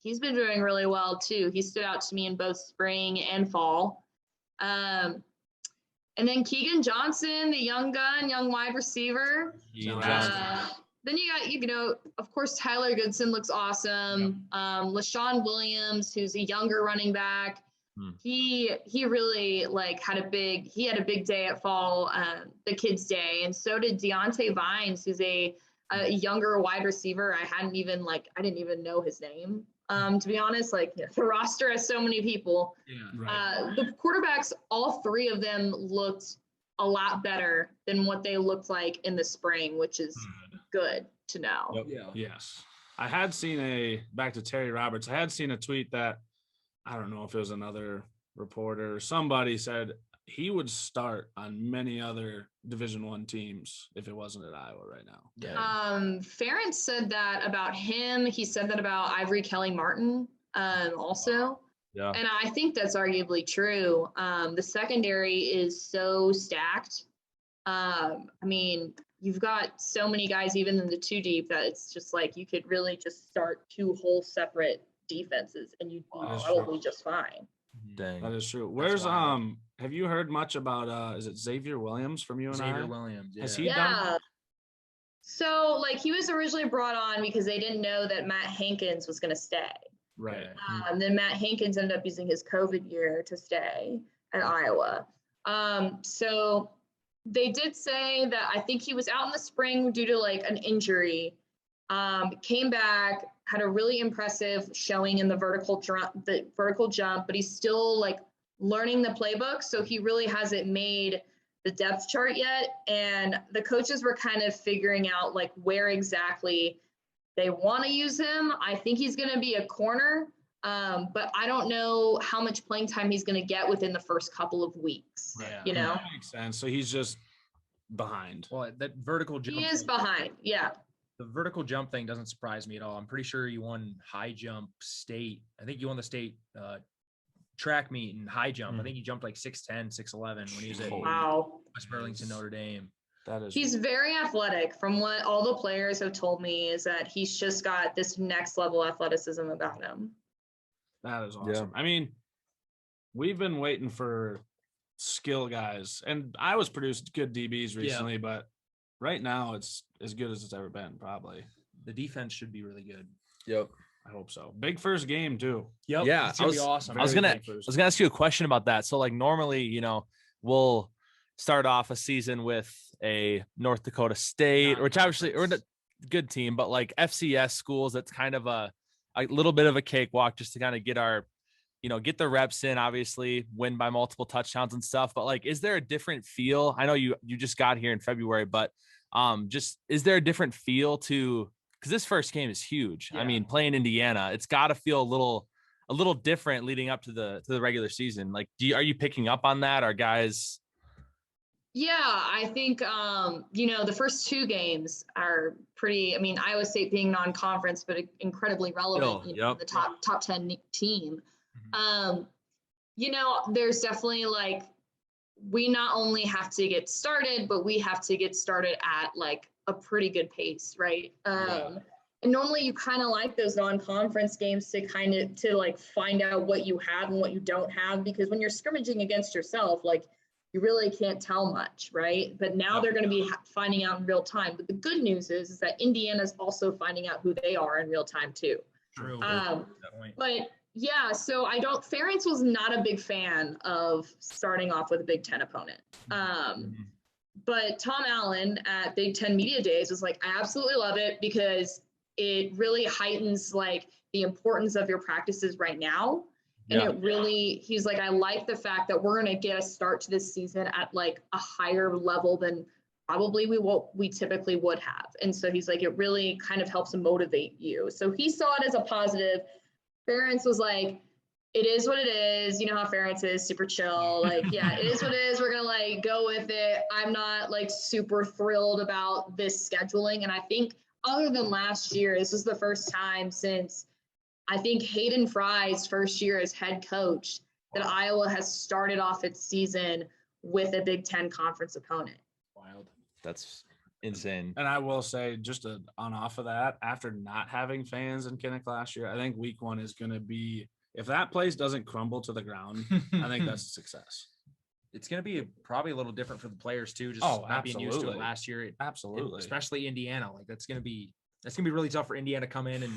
He's been doing really well too. He stood out to me in both spring and fall. And then Keegan Johnson, the young wide receiver. Then you got, you know, of course, Tyler Goodson looks awesome. LaShawn Williams, who's a younger running back. He really like had a big day at fall, the kids' day. And so did Deontay Vines, who's a younger wide receiver. I didn't even know his name. To be honest, like the roster has so many people. The quarterbacks, all three of them looked a lot better than what they looked like in the spring, which is good to know. Yes. I had seen back to Terry Roberts. I had seen a tweet that, I don't know if it was another reporter or somebody said he would start on many other Division I teams if it wasn't at Iowa right now. Ferentz said that about him. He said that about Ivory Kelly Martin also. Yeah. And I think that's arguably true. The secondary is so stacked. I mean, you've got so many guys, even in the 2 deep, that it's just like you could really just start 2 whole separate defenses and you'd be probably just fine. Dang. That is true. Where's have you heard much about is it Xavier Williams from UNI? Xavier Williams. Yeah. Has he done? So like he was originally brought on because they didn't know that Matt Hankins was going to stay. Right. Then Matt Hankins ended up using his COVID year to stay at Iowa. So they did say that I think he was out in the spring due to like an injury. Came back, had a really impressive showing in the vertical jump, but he's still like learning the playbook. So he really hasn't made the depth chart yet. And the coaches were kind of figuring out like where exactly they want to use him. I think he's going to be a corner, but I don't know how much playing time he's going to get within the first couple of weeks. Yeah. You know, that makes sense. So he's just behind. Well, that vertical jump. He is behind. Yeah. The vertical jump thing doesn't surprise me at all. I'm pretty sure you won high jump state. I think you won the state track meet in high jump. I think he jumped like 6'10", 6'11" when he was at West Burlington, Notre Dame. He's very athletic. From what all the players have told me is that he's just got this next level athleticism about him. That is awesome. Yeah. I mean, we've been waiting for skill guys, and I was produced good DBs recently, but right now it's as good as it's ever been, probably. The defense should be really good. Yep. I hope so. Big first game too. Yep. Yeah. It's gonna be awesome. I was gonna ask you a question about that. So like normally, you know, we'll start off a season with a North Dakota State, which obviously are a good team, but like FCS schools, that's kind of a little bit of a cakewalk just to kind of get the reps in, obviously win by multiple touchdowns and stuff. But like, is there a different feel? I know you just got here in February, but just is there a different feel to, because this first game is huge. Yeah. I mean, playing Indiana, it's got to feel a little different leading up to the regular season. Like, are you picking up on that? Are guys? Yeah, I think, the first two games are pretty, I mean, Iowa State being non-conference, but incredibly relevant, the top 10 team. There's definitely like, we not only have to get started, but we have to get started at like a pretty good pace, right? And normally you kind of like those non-conference games to like find out what you have and what you don't have, because when you're scrimmaging against yourself, like you really can't tell much, right? But now they're going to be finding out in real time. But the good news is that Indiana's also finding out who they are in real time too. True. But yeah, so Ferentz was not a big fan of starting off with a Big Ten opponent. But Tom Allen at Big Ten Media Days was like, I absolutely love it because it really heightens like the importance of your practices right now. And it really, he's like, I like the fact that we're going to get a start to this season at like a higher level than probably we typically would have. And so he's like, it really kind of helps motivate you. So he saw it as a positive. Ferentz was like, it is what it is. You know how Ferentz is, super chill. Like, yeah, it is what it is. We're going to like go with it. I'm not like super thrilled about this scheduling. And I think other than last year, this was the first time since I think Hayden Fry's first year as head coach that Iowa has started off its season with a Big Ten conference opponent. Wild. That's insane. And I will say, just on off of that, after not having fans in Kinnick last year, I think week one is going to be, if that place doesn't crumble to the ground, I think that's a success. It's going to be probably a little different for the players too, just not being used to it last year. Absolutely. Especially Indiana. Like that's going to be really tough for Indiana to come in and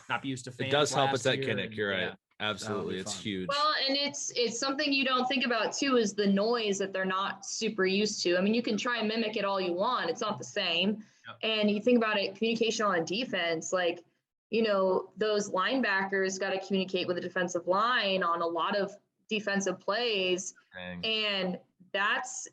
not be used to fans. It does help us at Kinnick. You're right. Yeah. Absolutely. It's huge. Well, and it's something you don't think about too, is the noise that they're not super used to. I mean, you can try and mimic it all you want. It's not the same. Yep. And you think about it, communication on defense, like, those linebackers got to communicate with the defensive line on a lot of defensive plays. Dang. And that's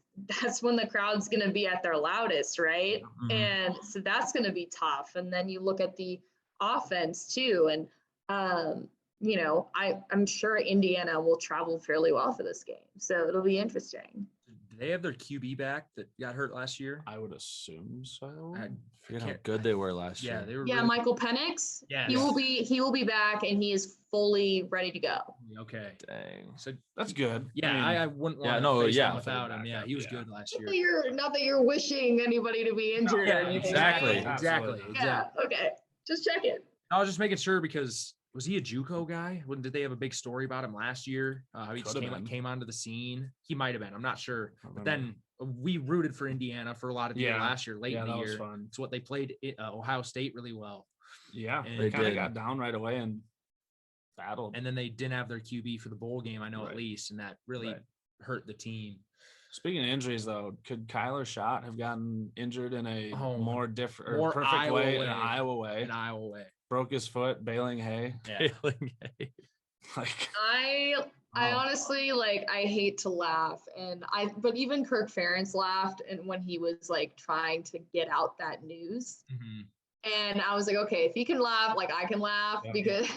when the crowd's going to be at their loudest, right? Mm-hmm. And so that's going to be tough. And then you look at the offense too. And, I'm sure Indiana will travel fairly well for this game. So it'll be interesting. Do they have their QB back that got hurt last year? I would assume so. I forget how good they were last year. They were. Yeah, really... Michael Penix. Yeah, he will be back, and he is fully ready to go. Okay. Dang. So that's good. Yeah, I wouldn't want to face him without him. Yeah, he was good last year. Not that you're wishing anybody to be injured. Yeah, exactly. Yeah. Okay. Just check it. I was just making sure because. Was he a JUCO guy? Did they have a big story about him last year? How he just came onto the scene? He might have been. I'm not sure. But then we rooted for Indiana for a lot of the year last year, late in the year. Fun. It's what they played Ohio State really well. Yeah, and they kind of got down right away and battled. And then they didn't have their QB for the bowl game, I know at least, and that really hurt the team. Speaking of injuries, though, could Kyler Schott have gotten injured in a more perfect Iowa way, in an Iowa way? An Iowa way. Broke his foot, baling hay. Yeah. Baling hay. I honestly, I hate to laugh, but even Kirk Ferentz laughed, and when he was trying to get out that news, and I was like, okay, if he can laugh, I can laugh, because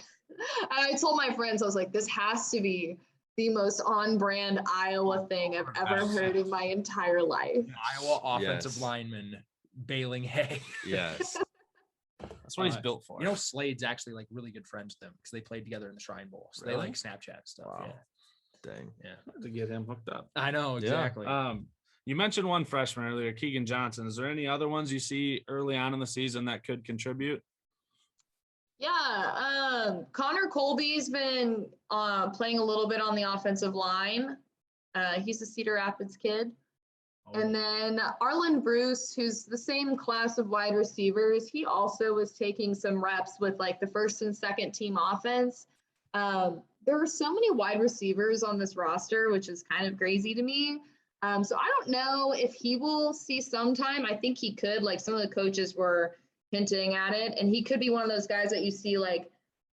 I told my friends, I was like, this has to be the most on-brand Iowa thing I've ever heard in my entire life. Iowa offensive lineman baling hay. Yes. That's what he's built for. Slade's actually really good friends with them because they played together in the Shrine Bowl. So they Snapchat stuff. Wow. Yeah. Dang. Yeah. To get him hooked up. I know, exactly. Yeah. You mentioned one freshman earlier, Keegan Johnson. Is there any other ones you see early on in the season that could contribute? Yeah. Connor Colby's been playing a little bit on the offensive line. He's a Cedar Rapids kid. And then Arlen Bruce, who's the same class of wide receivers, he also was taking some reps with the first and second team offense. There are so many wide receivers on this roster, which is kind of crazy to me. So I don't know if he will see some time. I think he could. Like some of the coaches were hinting at it, and he could be one of those guys that you see like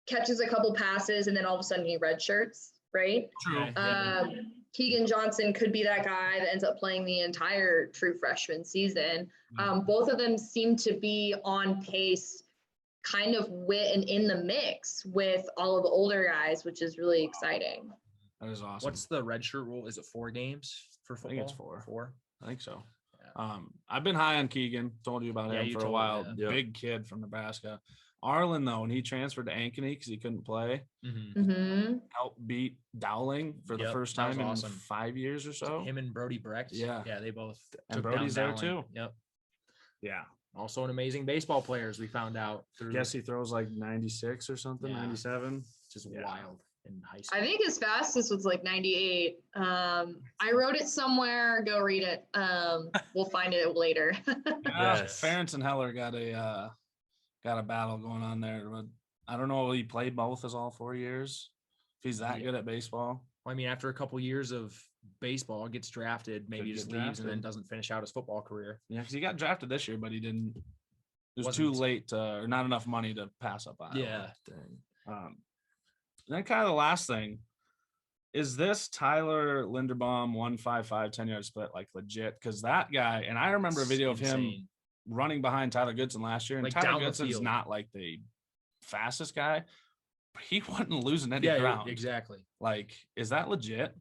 catches a couple passes and then all of a sudden he redshirts, right? True. Keegan Johnson could be that guy that ends up playing the entire true freshman season. Both of them seem to be on pace kind of with and in the mix with all of the older guys, which is really exciting. That is awesome. What's the redshirt rule? Is it 4 games for football? I think it's 4. 4? I think so. Yeah. I've been high on Keegan. Told you about him for a while. Yeah. Big kid from Nebraska. Arlen, though, when he transferred to Ankeny because he couldn't play, helped beat Dowling for the first time in 5 years or so. Him and Brody Brecht. Yeah. Yeah, they both And took Brody's down there Dowling. too. Yep. Yeah. Also an amazing baseball player, as we found out. I guess he throws like 96 or something, Yeah. 97. Just wild in high school. I think his fastest was like 98. I wrote it somewhere. Go read it. We'll find it later. Yes. Ferentz and Heller got a battle going on there. But I don't know. He played both as all 4 years. If he's that good at baseball. Well, I mean, after a couple years of baseball, gets drafted, maybe Could just get leaves and then drafted. doesn't finish out his football career. Yeah, because he got drafted this year, but he didn't. It was too Wasn't- late or not enough money to pass up on. Yeah. Then kind of the last thing is this Tyler Linderbaum 155 10-yard split like legit? Because that guy, and I remember a video of him Insane. running behind Tyler Goodson last year, and Like Tyler down the Goodson's field. not like the fastest guy, but he wasn't losing any Yeah, ground. exactly. Like, is that legit?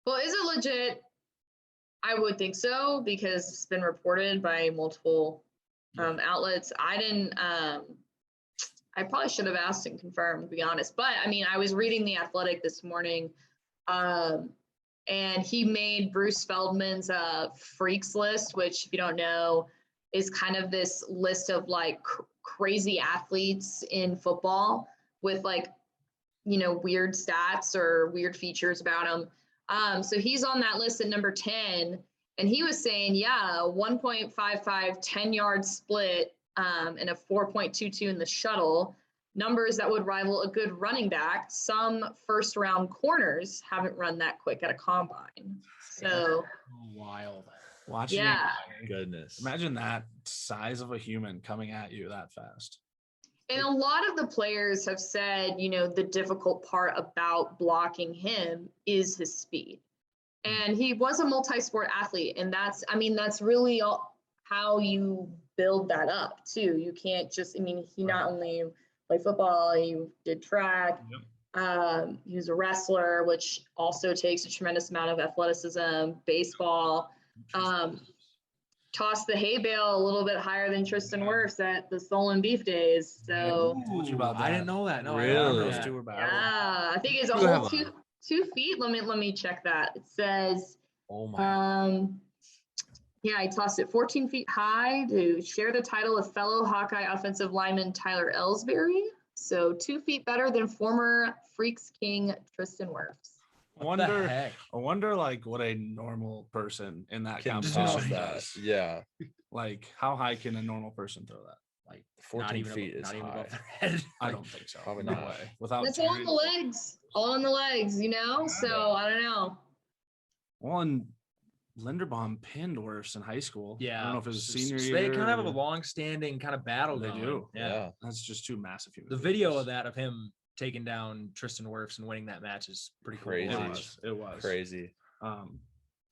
Well, is it legit? I would think so because it's been reported by multiple outlets. I didn't. I probably should have asked and confirmed, to be honest. But I mean, I was reading The Athletic this morning, and he made Bruce Feldman's freaks list, which, if you don't know, is kind of this list of like crazy athletes in football with like, you know, weird stats or weird features about them. So he's on that list at number 10, and he was saying, yeah, 1.55 10-yard split and a 4.22 in the shuttle, numbers that would rival a good running back. Some first-round corners haven't run that quick at a combine. So Wild. Watching yeah. Goodness. Imagine that size of a human coming at you that fast. And a lot of the players have said, you know, the difficult part about blocking him is his speed. And he was a multi-sport athlete. And that's really how you build that up too. You can't just, he not only played football, he did track. Yep. He was a wrestler, which also takes a tremendous amount of athleticism, baseball. Tossed the hay bale a little bit higher than Tristan Wirfs at the Stolen Beef days. So I told you about that. I didn't know that. No, Really? I didn't know Those that. two were battling. yeah, I think it's a You have whole 2 feet. Let me check that. It says Oh my. yeah, he tossed it 14 feet high to share the title with fellow Hawkeye offensive lineman Tyler Ellsbury. So 2 feet better than former Freaks King Tristan Wirfs. I What the wonder, heck? like what a normal person in that Can competition toss that. does. Yeah. Like, how high can a normal person throw that? Like 14 feet is not even high. above their head. I don't think so. Probably No not. way. Without That's all on the legs. All on the legs, you know? So I don't know. Well, and Linderbaum pinned Wirfs in high school. Yeah. I don't know if it was So senior they year. kind of have a or- long-standing kind of battle They going. do. Yeah. That's just two massive human The beings. video of that of him taking down Tristan Wirfs and winning that match is pretty cool. to Crazy. watch. It was. Crazy.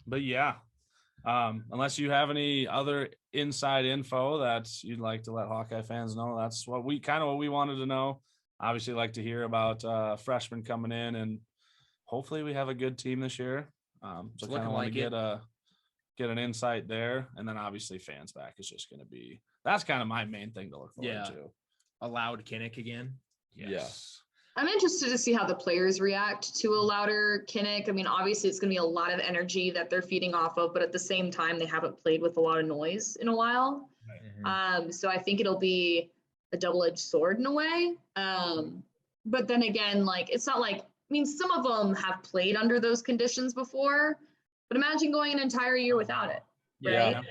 But yeah, unless you have any other inside info that you'd like to let Hawkeye fans know, that's what we wanted to know. Obviously, like to hear about freshmen coming in, and hopefully we have a good team this year. So kind of want to get an insight there, and then obviously fans back is just going to be, that's kind of my main thing to look forward to. Allowed Kinnick again. Yes. I'm interested to see how the players react to a louder Kinnick. Obviously it's going to be a lot of energy that they're feeding off of, but at the same time, they haven't played with a lot of noise in a while. So I think it'll be a double-edged sword in a way. But then again, like, it's not like, some of them have played under those conditions before, but imagine going an entire year without it, right? Yeah.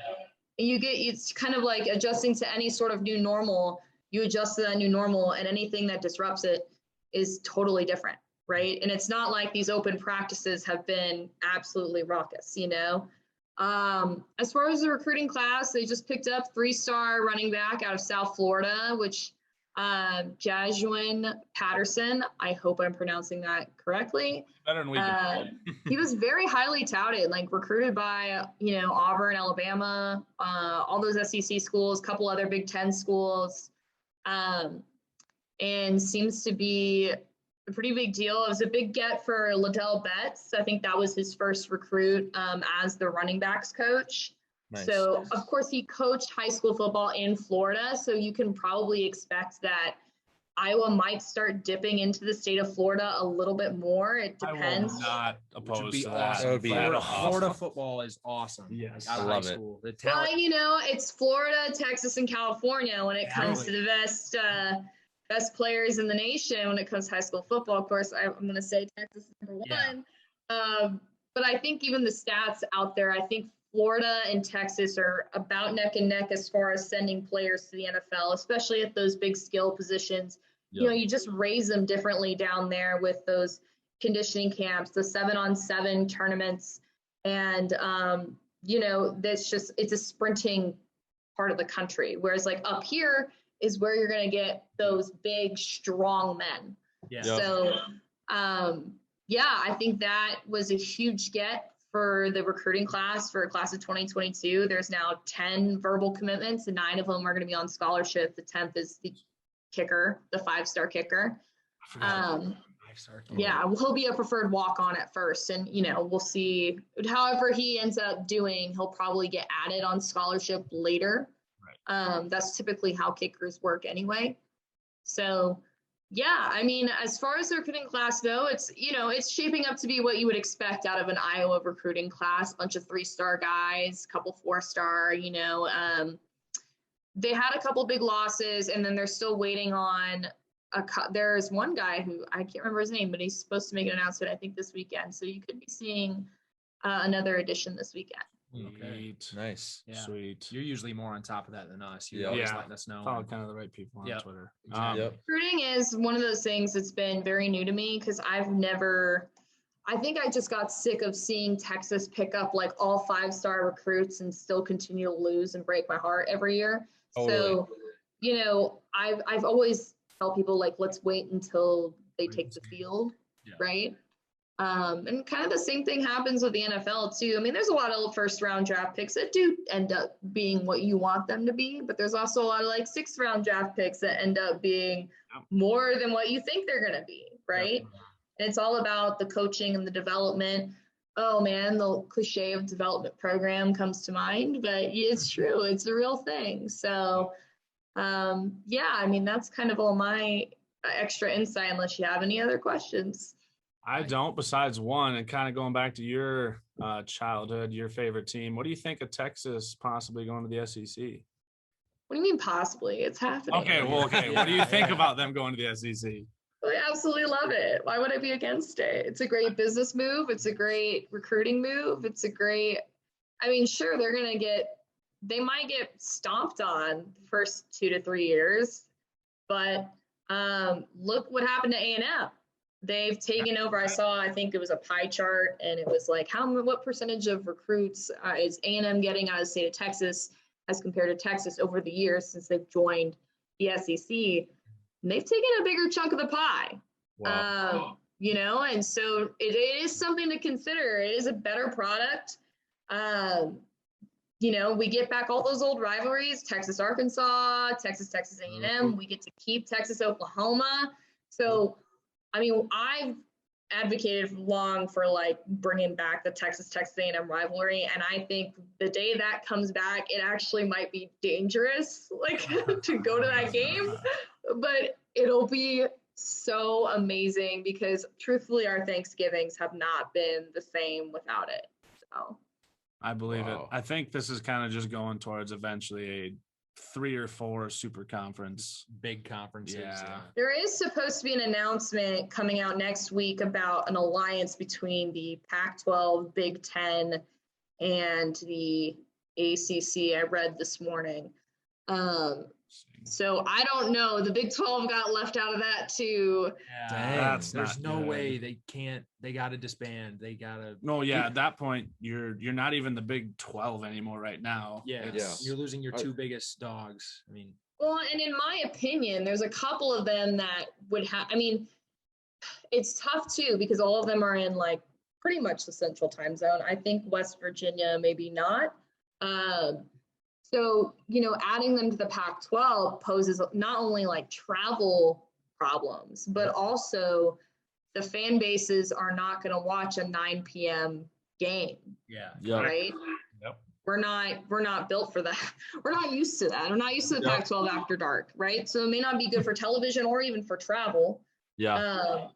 It's kind of like adjusting to any sort of new normal. You adjust to that new normal, and anything that disrupts it is totally different. right? And it's not like these open practices have been absolutely raucous, you know? As far as the recruiting class, they just picked up 3-star running back out of South Florida, which Jajuan Patterson, I hope I'm pronouncing that correctly. Better than we can. He was very highly touted, like recruited by, you know, Auburn, Alabama, all those SEC schools, a couple other Big Ten schools, and seems to be a pretty big deal. It was a big get for Liddell Betts. I think that was his first recruit as the running backs coach. Nice. So, of course, he coached high school football in Florida, so you can probably expect that Iowa might start dipping into the state of Florida a little bit more. It depends. I will not oppose to that. Awesome. That would be Florida football is awesome. Yes. Out of I high love it. school. The Well, talent. you know, it's Florida, Texas, and California when it comes to the best players in the nation when it comes to high school football. Of course, I'm going to say Texas is number one. But I think even the stats out there, I think Florida and Texas are about neck and neck as far as sending players to the NFL, especially at those big skill positions. You know, you just raise them differently down there with those conditioning camps, the 7-on-7 tournaments. And, you know, it's a sprinting part of the country. Whereas like up here is where you're going to get those big, strong men. Yeah. So, I think that was a huge get for the recruiting class for class of 2022. There's now 10 verbal commitments and 9 of them are going to be on scholarship. The 10th is the kicker, the 5-star kicker. He'll be a preferred walk-on at first, and you know, we'll see. However he ends up doing, he'll probably get added on scholarship later. Right. That's typically how kickers work anyway. So yeah, I mean, as far as the recruiting class though, it's, you know, it's shaping up to be what you would expect out of an Iowa recruiting class. Bunch of 3-star guys, couple 4-star, you know. They had a couple big losses, and then they're still waiting on there's one guy who I can't remember his name, but he's supposed to make an announcement, I think, this weekend. So you could be seeing another edition this weekend. Okay. Nice. Yeah. Sweet. You're usually more on top of that than us. You're Yeah. always Yeah. letting us know. Follow kind of the right people on Twitter. Exactly. Recruiting is one of those things that's been very new to me because I think I just got sick of seeing Texas pick up like all 5-star recruits and still continue to lose and break my heart every year. Totally. So, you know, I've always tell people like, let's wait until they take the field, right? And kind of the same thing happens with the NFL too. I mean, there's a lot of 1st-round draft picks that do end up being what you want them to be, but there's also a lot of like 6th-round draft picks that end up being more than what you think they're going to be, right? Yep. And it's all about the coaching and the development. Oh man, the cliche of development program comes to mind, but it's true. It's a real thing. So, I mean, that's kind of all my extra insight, unless you have any other questions. I don't, besides one, and kind of going back to your childhood, your favorite team. What do you think of Texas possibly going to the SEC? What do you mean possibly? It's happening. Okay. What do you think about them going to the SEC? I absolutely love it. Why would I be against it? It's a great business move. It's a great recruiting move. I mean, sure, they might get stomped on the first 2 to 3 years, but look what happened to A&M. They've taken over. I think it was a pie chart, and it was like, what percentage of recruits is A&M getting out of the state of Texas as compared to Texas over the years since they've joined the SEC? And they've taken a bigger chunk of the pie. Wow. You know, and so it is something to consider. It is a better product. You know, we get back all those old rivalries, Texas, Arkansas, Texas, A&M. We get to keep Texas, Oklahoma. So, I mean, I've advocated long for like bringing back the Texas A&M rivalry. And I think the day that comes back, it actually might be dangerous, like to go to that game, but it'll be so amazing because truthfully, our Thanksgivings have not been the same without it. So I believe it. I think this is kind of just going towards eventually a 3 or 4 super conference. Big conferences. Yeah. There is supposed to be an announcement coming out next week about an alliance between the Pac-12, Big Ten, and the ACC. I read this morning. So I don't know. The Big 12 got left out of that too. Yeah, That's there's not no good. way they can't. They got to disband. They got to. No, yeah, at that point, you're not even the Big 12 anymore right now. Yeah, you're losing your two biggest dogs. I mean, well, and in my opinion, there's a couple of them that would have. I mean, it's tough too because all of them are in like pretty much the central time zone. I think West Virginia, maybe not. So, adding them to the Pac-12 poses not only like travel problems, but also the fan bases are not going to watch a 9 p.m. game. Yeah. Right. Yep. We're not built for that. We're not used to that. We're not used to the Pac-12 after dark. Right. So it may not be good for television or even for travel. Yeah.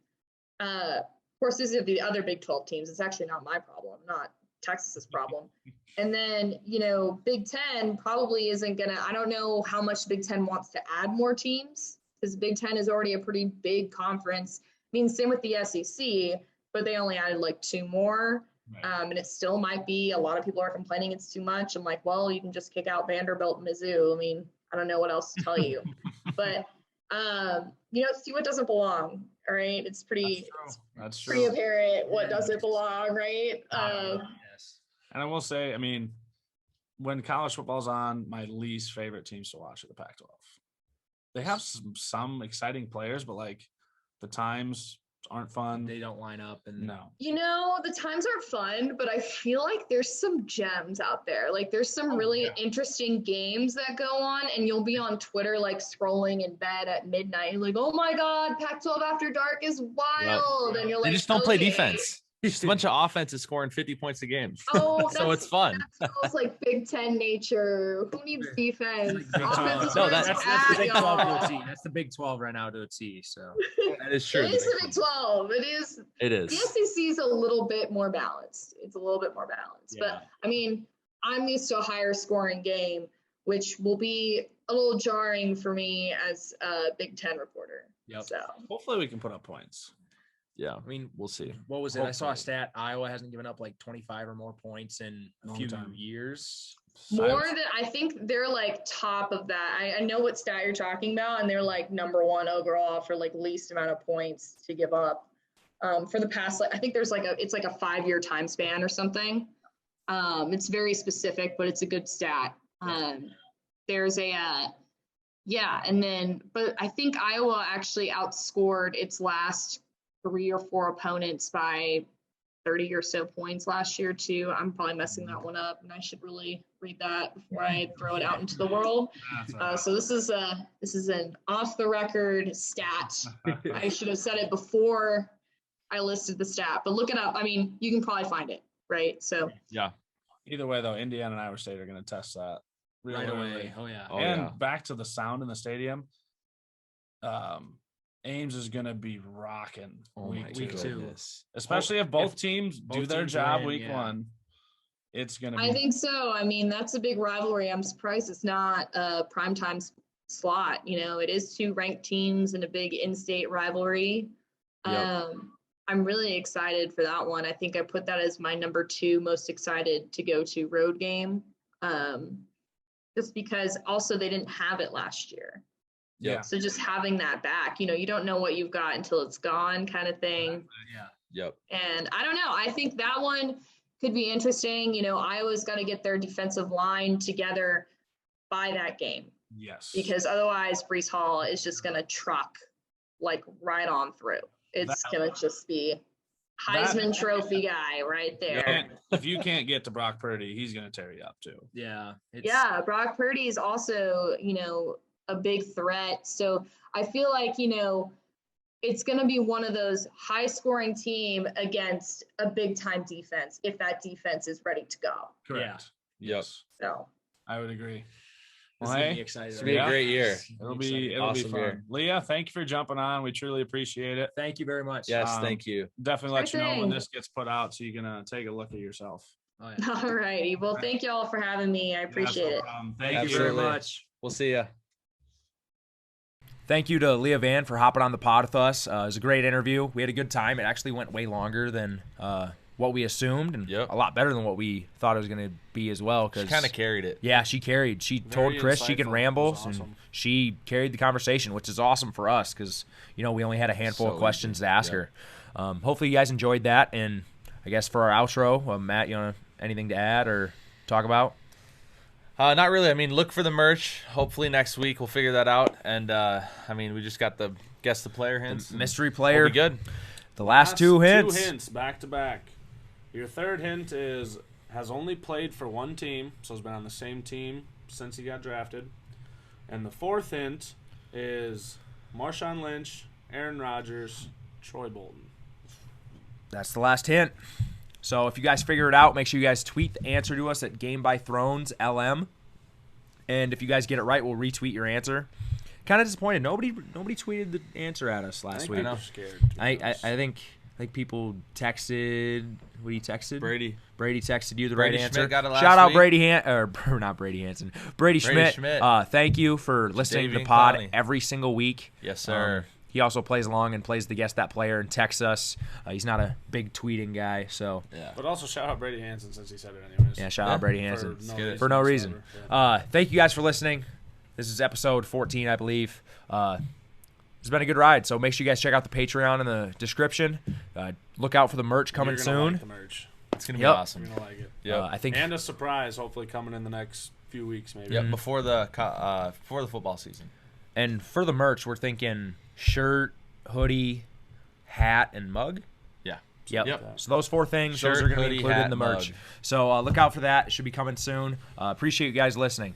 Of course, these are the other Big 12 teams. It's actually not my problem, not Texas's problem. And then, Big 10 probably isn't going to, I don't know how much Big 10 wants to add more teams because Big 10 is already a pretty big conference. I mean, same with the SEC, but they only added like 2 more. Right. And it still might be, a lot of people are complaining it's too much. I'm like, well, you can just kick out Vanderbilt and Mizzou. I mean, I don't know what else to tell you. But, see what doesn't belong. All right. It's pretty, That's pretty apparent what doesn't belong, right? Yes. And I will say, I mean, when college football's on, my least favorite teams to watch are the Pac-12. They have some exciting players, but like the times aren't fun. They don't line up, and no. The times are fun, but I feel like there's some gems out there. Like there's some really interesting games that go on, and you'll be on Twitter like scrolling in bed at midnight, and like, oh my God, Pac-12 After Dark is wild, and you're like, they just don't play defense. Just a bunch of offenses scoring 50 points a game. Oh, so it's fun. That feels like Big 10 nature. Who needs defense? That's the Big 12 to a T. That's the Big 12 right now to a T. So that is true. It is the Big 12. It is. The SEC is a little bit more balanced. It's a little bit more balanced. But I mean, I'm used to a higher scoring game, which will be a little jarring for me as a Big 10 reporter. Yep. So hopefully we can put up points. Yeah, I mean, we'll see. What was it? I saw a stat. Iowa hasn't given up like 25 or more points in a few years. More than, I think they're like top of that. I know what stat you're talking about, and they're like number 1 overall for like least amount of points to give up. For the past, I think there's it's like a 5-year time span or something. It's very specific, but it's a good stat. There's a and then, but I think Iowa actually outscored its last 3 or 4 opponents by 30 or so points last year too. I'm probably messing that one up, and I should really read that before I throw it out into the world. So this is an off the record stat. I should have said it before I listed the stat, but look it up. I mean, you can probably find it, right? So yeah. Either way, though, Indiana and Iowa State are going to test that right away. Oh yeah. And back to the sound in the stadium. Ames is going to be rocking week 2. Especially if both teams do their job week 1. It's going to be. I think so. I mean, that's a big rivalry. I'm surprised it's not a primetime slot. It is 2 ranked teams and a big in-state rivalry. Yep. I'm really excited for that one. I think I put that as my number 2 most excited to go to road game. Just because also they didn't have it last year. Yeah. So just having that back, you don't know what you've got until it's gone kind of thing. Yeah. Yep. And I don't know. I think that one could be interesting. Iowa's got to get their defensive line together by that game. Yes. Because otherwise Breece Hall is just going to truck like right on through. It's going to just be Heisman Trophy guy right there. If you can't get to Brock Purdy, he's going to tear you up too. Yeah. Brock Purdy is also, a big threat. So I feel like, it's going to be one of those high scoring team against a big time defense if that defense is ready to go. Correct. Yeah. Yes. So I would agree. Well, hey, excited. It's gonna be a great year. It'll be Awesome fun. year. Leah, thank you for jumping on. We truly appreciate it. Thank you very much. Yes, thank you. Definitely let Sure you know when thing. this gets put out so you can take a look at yourself. Oh, yeah. all righty. Well, thank you all for having me. I appreciate it. Thank you very Absolutely. much. We'll see ya. Thank you to Leah Vann for hopping on the pod with us. It was a great interview. We had a good time. It actually went way longer than what we assumed, and Yep. a lot better than what we thought it was going to be as well. She Cause, kind of carried it. Yeah, she carried. She Very told Chris she can insightful. ramble, It was awesome. and she carried the conversation, which is awesome for us because, we only had a handful So of questions easy. to ask Yep. her. Hopefully you guys enjoyed that, and I guess for our outro, Matt, anything to add or talk about? Not really. I mean, look for the merch. Hopefully next week we'll figure that out. And, we just got the guess the player hints. Mystery player. We'll be good. The last two hints. 2 hints back to back. Your third hint has only played for one team, so has been on the same team since he got drafted. And the fourth hint is Marshawn Lynch, Aaron Rodgers, Troy Bolton. That's the last hint. So if you guys figure it out, make sure you guys tweet the answer to us at Game by Thrones LM. And if you guys get it right, we'll retweet your answer. Kind of disappointed. Nobody tweeted the answer at us I last think week. people are scared. to be I honest. think people texted. What he texted? Brady. Brady texted you the Brady right Schmidt answer. got it last Shout out week. Brady not Brady Hansen. Brady Schmidt. Thank you for listening to the Davian pod Clowney. every single week. Yes, sir. He also plays along and plays the Guess That Player and texts us. He's not a big tweeting guy, so Yeah. But also shout out Brady Hansen since he said it anyways. yeah, shout Yeah. out Brady For Hansen. no get it. reason For no reason. whatsoever. Yeah. Thank you guys for listening. This is episode 14, I believe. It's been a good ride, so make sure you guys check out the Patreon in the description. Look out for the merch coming You're gonna soon. like the merch. It's going to be Yep. awesome. You're gonna like it. Yep. I think And a surprise, hopefully coming in the next few weeks, maybe. Yep, before the football season. and for the merch, we're thinking shirt, hoodie, hat, and mug. Yeah. Yep. Yep. So those 4 things, those Shirt, are going to be hoodie, included hat, in the merch. mug. So look out for that. It should be coming soon. Appreciate you guys listening.